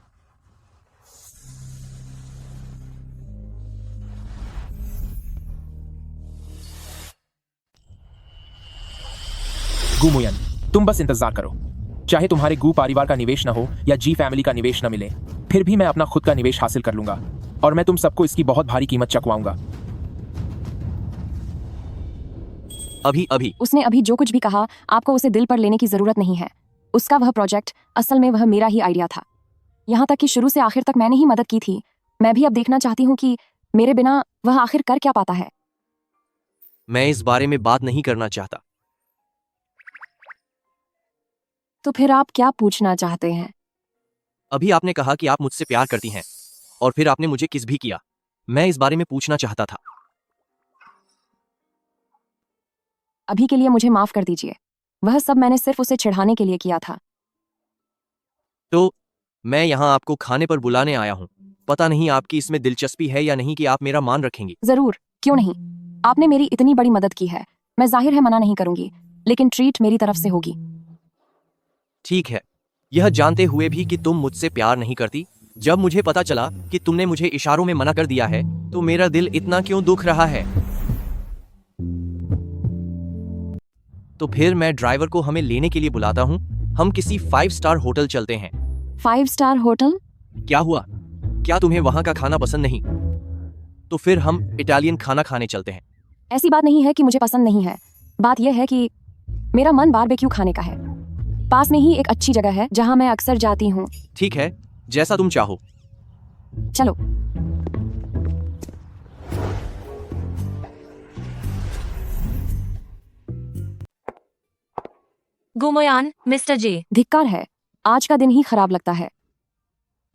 गू मुयन, तुम बस इंतजार करो। चाहे तुम्हारे गू परिवार का निवेश न हो या जी फैमिली का निवेश न मिले, फिर भी मैं अपना खुद का निवेश हासिल कर लूंगा और मैं तुम सबको इसकी बहुत भारी कीमत चुकवाऊंगा। अभी उसने अभी जो कुछ भी कहा, आपको उसे दिल पर लेने की जरूरत नहीं है। उसका वह प्रोजेक्ट असल में वह मेरा ही आइडिया था। यहाँ तक कि शुरू से आखिर तक मैंने ही मदद की थी। मैं भी अब देखना चाहती हूँ कि मेरे बिना वह आखिर कर क्या पाता है। मैं इस बारे में बात नहीं करना चाहता। तो फिर आप क्या पूछना चाहते हैं? अभी आपने कहा कि आप मुझसे प्यार करती हैं और फिर आपने मुझे किस भी किया। मैं इस बारे में पूछना चाहता था। अभी के लिए मुझे माफ कर दीजिए। वह सब मैंने सिर्फ उसे चिढ़ाने के लिए किया था। तो मैं यहाँ आपको खाने पर बुलाने आया हूँ। पता नहीं आपकी इसमें दिलचस्पी है या नहीं कि आप मेरा मान रखेंगी। जरूर, क्यों नहीं। आपने मेरी इतनी बड़ी मदद की है, मैं जाहिर है मना नहीं करूंगी, लेकिन ट्रीट मेरी तरफ से होगी। ठीक है, यह जानते हुए भी कि तुम मुझसे प्यार नहीं करती। जब मुझे पता चला कि तुमने मुझे इशारों में मना कर दिया है, तो मेरा दिल इतना क्यों दुख रहा है। तो फिर मैं ड्राइवर को हमें लेने के लिए बुलाता हूँ। हम किसी 5 स्टार होटल चलते हैं। 5 स्टार होटल? क्या हुआ? क्या तुम्हें वहां का खाना पसंद नहीं? तो फिर हम इटालियन खाना खाने चलते हैं। ऐसी बात नहीं है कि मुझे पसंद नहीं है। बात यह है कि मेरा मन बारबेक्यू खाने का है। पास में ही एक अच्छी जगह है जहां मैं अक्सर जाती हूँ। ठीक है, जैसा तुम चाहो। चलो। गुमोयान, मिस्टर जे। धिक्कार है, आज का दिन ही खराब लगता है।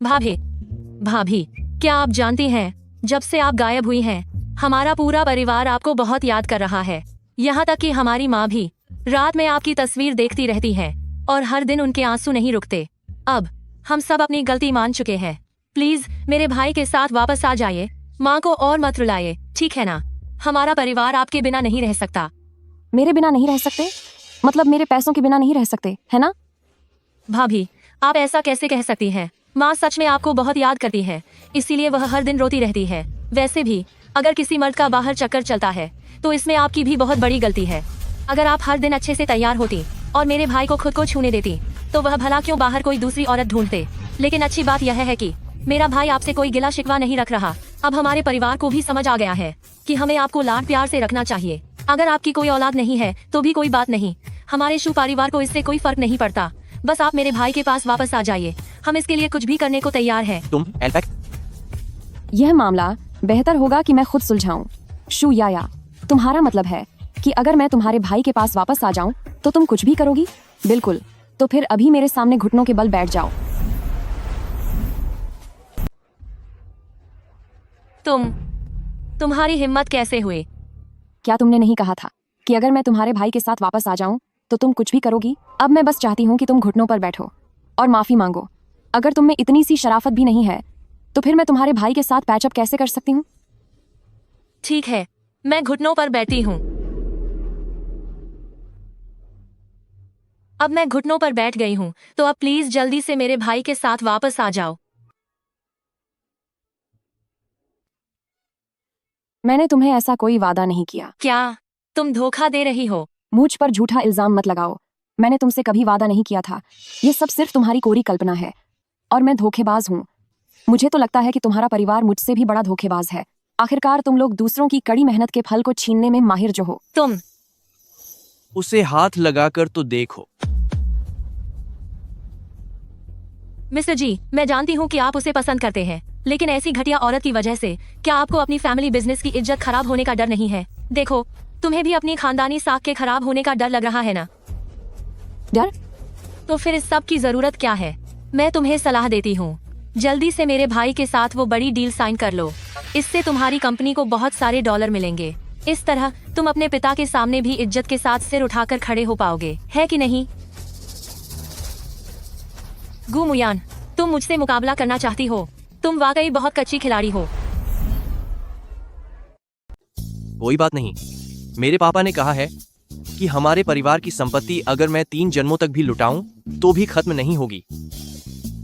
भाभी, क्या आप जानती हैं, जब से आप गायब हुई हैं, हमारा पूरा परिवार आपको बहुत याद कर रहा है। यहाँ तक कि हमारी माँ भी रात में आपकी तस्वीर देखती रहती है और हर दिन उनके आंसू नहीं रुकते। अब हम सब अपनी गलती मान चुके हैं। प्लीज मेरे भाई के साथ वापस आ जाइए। माँ को और मत रुलाइए, ठीक है ना? हमारा परिवार आपके बिना नहीं रह सकता। मेरे बिना नहीं रह सकते? मतलब मेरे पैसों के बिना नहीं रह सकते, है ना? भाभी, आप ऐसा कैसे कह सकती हैं? माँ सच में आपको बहुत याद करती है, इसीलिए वह हर दिन रोती रहती है। वैसे भी अगर किसी मर्द का बाहर चक्कर चलता है तो इसमें आपकी भी बहुत बड़ी गलती है। अगर आप हर दिन अच्छे से तैयार होती और मेरे भाई को खुद को छूने देती तो वह भला क्यों बाहर कोई दूसरी औरत ढूंढते। लेकिन अच्छी बात यह है कि मेरा भाई आपसे कोई गिला शिकवा नहीं रख रहा। अब हमारे परिवार को भी समझ आ गया है कि हमें आपको लाड प्यार से रखना चाहिए। अगर आपकी कोई औलाद नहीं है तो भी कोई बात नहीं, हमारे शू परिवार को इससे कोई फर्क नहीं पड़ता। बस आप मेरे भाई के पास वापस आ जाइए, हम इसके लिए कुछ भी करने को तैयार हैं। तुम यह मामला बेहतर होगा कि मैं खुद सुलझाऊं। शू या तुम्हारा मतलब है कि अगर मैं तुम्हारे भाई के पास वापस आ जाऊं तो तुम कुछ भी करोगी? बिल्कुल, तो फिर अभी मेरे सामने घुटनों के बल बैठ जाओ। तुम्हारी हिम्मत कैसे हुई? क्या तुमने नहीं कहा था कि अगर मैं तुम्हारे भाई के साथ वापस आ जाऊं तो तुम कुछ भी करोगी? अब मैं बस चाहती हूँ कि तुम घुटनों पर बैठो और माफी मांगो। अगर तुम में इतनी सी शराफत भी नहीं है तो फिर मैं तुम्हारे भाई के साथ पैचअप कैसे कर सकती हूँ? ठीक है, मैं घुटनों पर बैठी हूँ। अब मैं घुटनों पर बैठ गई हूँ, तो अब प्लीज जल्दी से मेरे भाई के साथ वापस आ जाओ। मैंने तुम्हें ऐसा कोई वादा नहीं किया। क्या तुम धोखा दे रही हो? मुझ पर झूठा इल्जाम मत लगाओ। मैंने तुमसे कभी वादा नहीं किया था। ये सब सिर्फ तुम्हारी कोरी कल्पना है और मैं धोखेबाज हूँ। मुझे तो लगता है कि तुम्हारा परिवार मुझसे भी बड़ा धोखेबाज है। आखिरकार तुम लोग दूसरों की कड़ी मेहनत के फल को छीनने में माहिर जो हो। तुम उसे हाथ लगाकर तो देखो। मिस्टर जी, मैं जानती हूँ कि आप उसे पसंद करते हैं, लेकिन ऐसी घटिया औरत की वजह से क्या आपको अपनी फैमिली बिजनेस की इज्जत खराब होने का डर नहीं है? देखो, तुम्हें भी अपनी खानदानी साख के खराब होने का डर लग रहा है ना? डर? तो फिर इस सब की जरूरत क्या है? मैं तुम्हें सलाह देती हूँ, जल्दी से मेरे भाई के साथ वो बड़ी डील साइन कर लो। इससे तुम्हारी कंपनी को बहुत सारे डॉलर मिलेंगे। इस तरह तुम अपने पिता के सामने भी इज्जत के साथ सिर उठाकर खड़े हो पाओगे, है कि नहीं? गू मुयान, तुम मुझसे मुकाबला करना चाहती हो? तुम वाकई बहुत कच्ची खिलाड़ी हो। कोई बात नहीं, मेरे पापा ने कहा है कि हमारे परिवार की संपत्ति अगर मैं 3 जन्मों तक भी लुटाऊं तो भी खत्म नहीं होगी।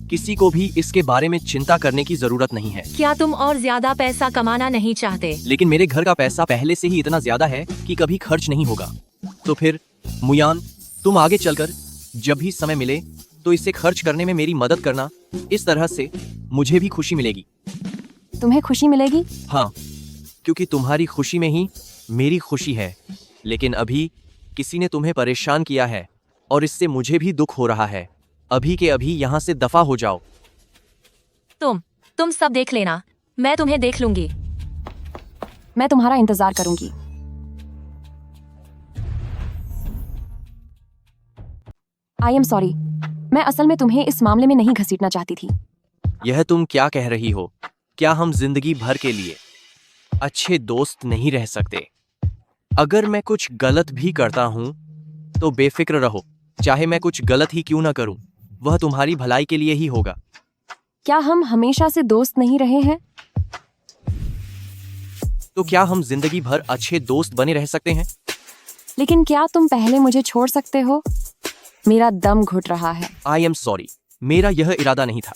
किसी को भी इसके बारे में चिंता करने की जरूरत नहीं है। क्या तुम और ज्यादा पैसा कमाना नहीं चाहते? लेकिन मेरे घर का पैसा पहले से ही इतना ज्यादा है कि कभी खर्च नहीं होगा। तो फिर मुयान, तुम आगे चलकर जब भी समय मिले तो इसे खर्च करने में मेरी मदद करना। इस तरह से मुझे भी खुशी मिलेगी। तुम्हें खुशी मिलेगी? हाँ, क्योंकि तुम्हारी खुशी में ही मेरी खुशी है। लेकिन अभी किसी ने तुम्हें परेशान किया है और इससे मुझे भी दुख हो रहा है। अभी के अभी यहाँ से दफा हो जाओ। तुम सब देख लेना, मैं तुम्हें देख लूंगी। मैं तुम्हारा इंतजार करूंगी। आई एम सॉरी, मैं असल में तुम्हें इस मामले में नहीं घसीटना चाहती थी। यह तुम क्या कह रही हो? क्या हम जिंदगी भर के लिए अच्छे दोस्त नहीं रह सकते? अगर मैं कुछ गलत भी करता हूं तो बेफिक्र रहो, चाहे मैं कुछ गलत ही क्यों ना करूं, वह तुम्हारी भलाई के लिए ही होगा। क्या हम हमेशा से दोस्त नहीं रहे हैं? तो क्या हम जिंदगी भर अच्छे दोस्त बने रह सकते हैं? लेकिन क्या तुम पहले मुझे छोड़ सकते हो? मेरा दम घुट रहा है। आई एम सॉरी, मेरा यह इरादा नहीं था।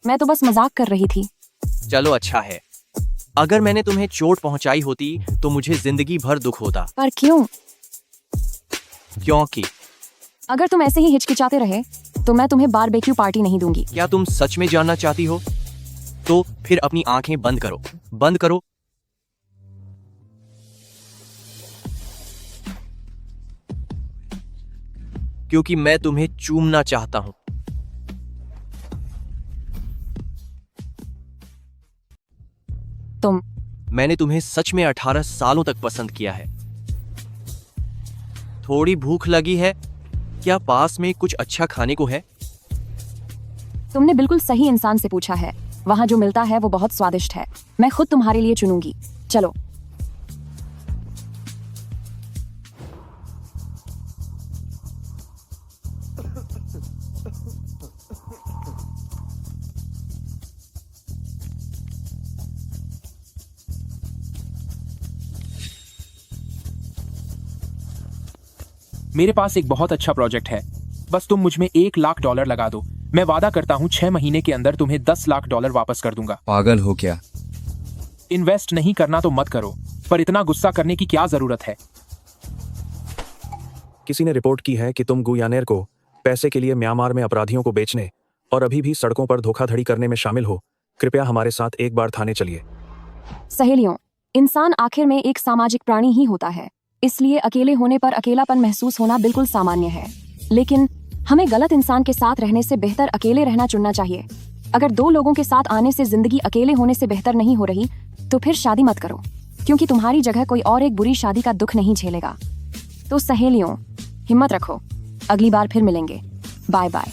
मैं तो बस मजाक कर रही थी। चलो अच्छा है, अगर मैंने तुम्हें चोट पहुंचाई होती तो मुझे जिंदगी भर दुख होता। पर क्यों? क्योंकि अगर तुम ऐसे ही हिचकिचाते रहे तो मैं तुम्हें बारबेक्यू पार्टी नहीं दूंगी। क्या तुम सच में जानना चाहती हो? तो फिर अपनी आंखें बंद करो, बंद करो। क्योंकि मैं तुम्हें चूमना चाहता हूं। मैंने तुम्हें सच में 18 सालों तक पसंद किया है। थोड़ी भूख लगी है, क्या पास में कुछ अच्छा खाने को है? तुमने बिल्कुल सही इंसान से पूछा है। वहाँ जो मिलता है वो बहुत स्वादिष्ट है। मैं खुद तुम्हारे लिए चुनूंगी। चलो। मेरे पास एक बहुत अच्छा प्रोजेक्ट है, बस तुम मुझ में $1 लाख लगा दो। मैं वादा करता हूँ 6 महीने के अंदर तुम्हें $10 लाख वापस कर दूंगा। पागल हो क्या? इन्वेस्ट नहीं करना तो मत करो, पर इतना गुस्सा करने की क्या जरूरत है? किसी ने रिपोर्ट की है कि तुम गुयानेर को पैसे के लिए म्यांमार में अपराधियों को बेचने और अभी भी सड़कों पर धोखाधड़ी करने में शामिल हो। कृपया हमारे साथ एक बार थाने चलिए। सहेलियों, इंसान आखिर में एक सामाजिक प्राणी ही होता है, इसलिए अकेले होने पर अकेलापन महसूस होना बिल्कुल सामान्य है। लेकिन हमें गलत इंसान के साथ रहने से बेहतर अकेले रहना चुनना चाहिए। अगर 2 लोगों के साथ आने से जिंदगी अकेले होने से बेहतर नहीं हो रही तो फिर शादी मत करो, क्योंकि तुम्हारी जगह कोई और एक बुरी शादी का दुख नहीं झेलेगा। तो सहेलियों, हिम्मत रखो, अगली बार फिर मिलेंगे। Bye bye.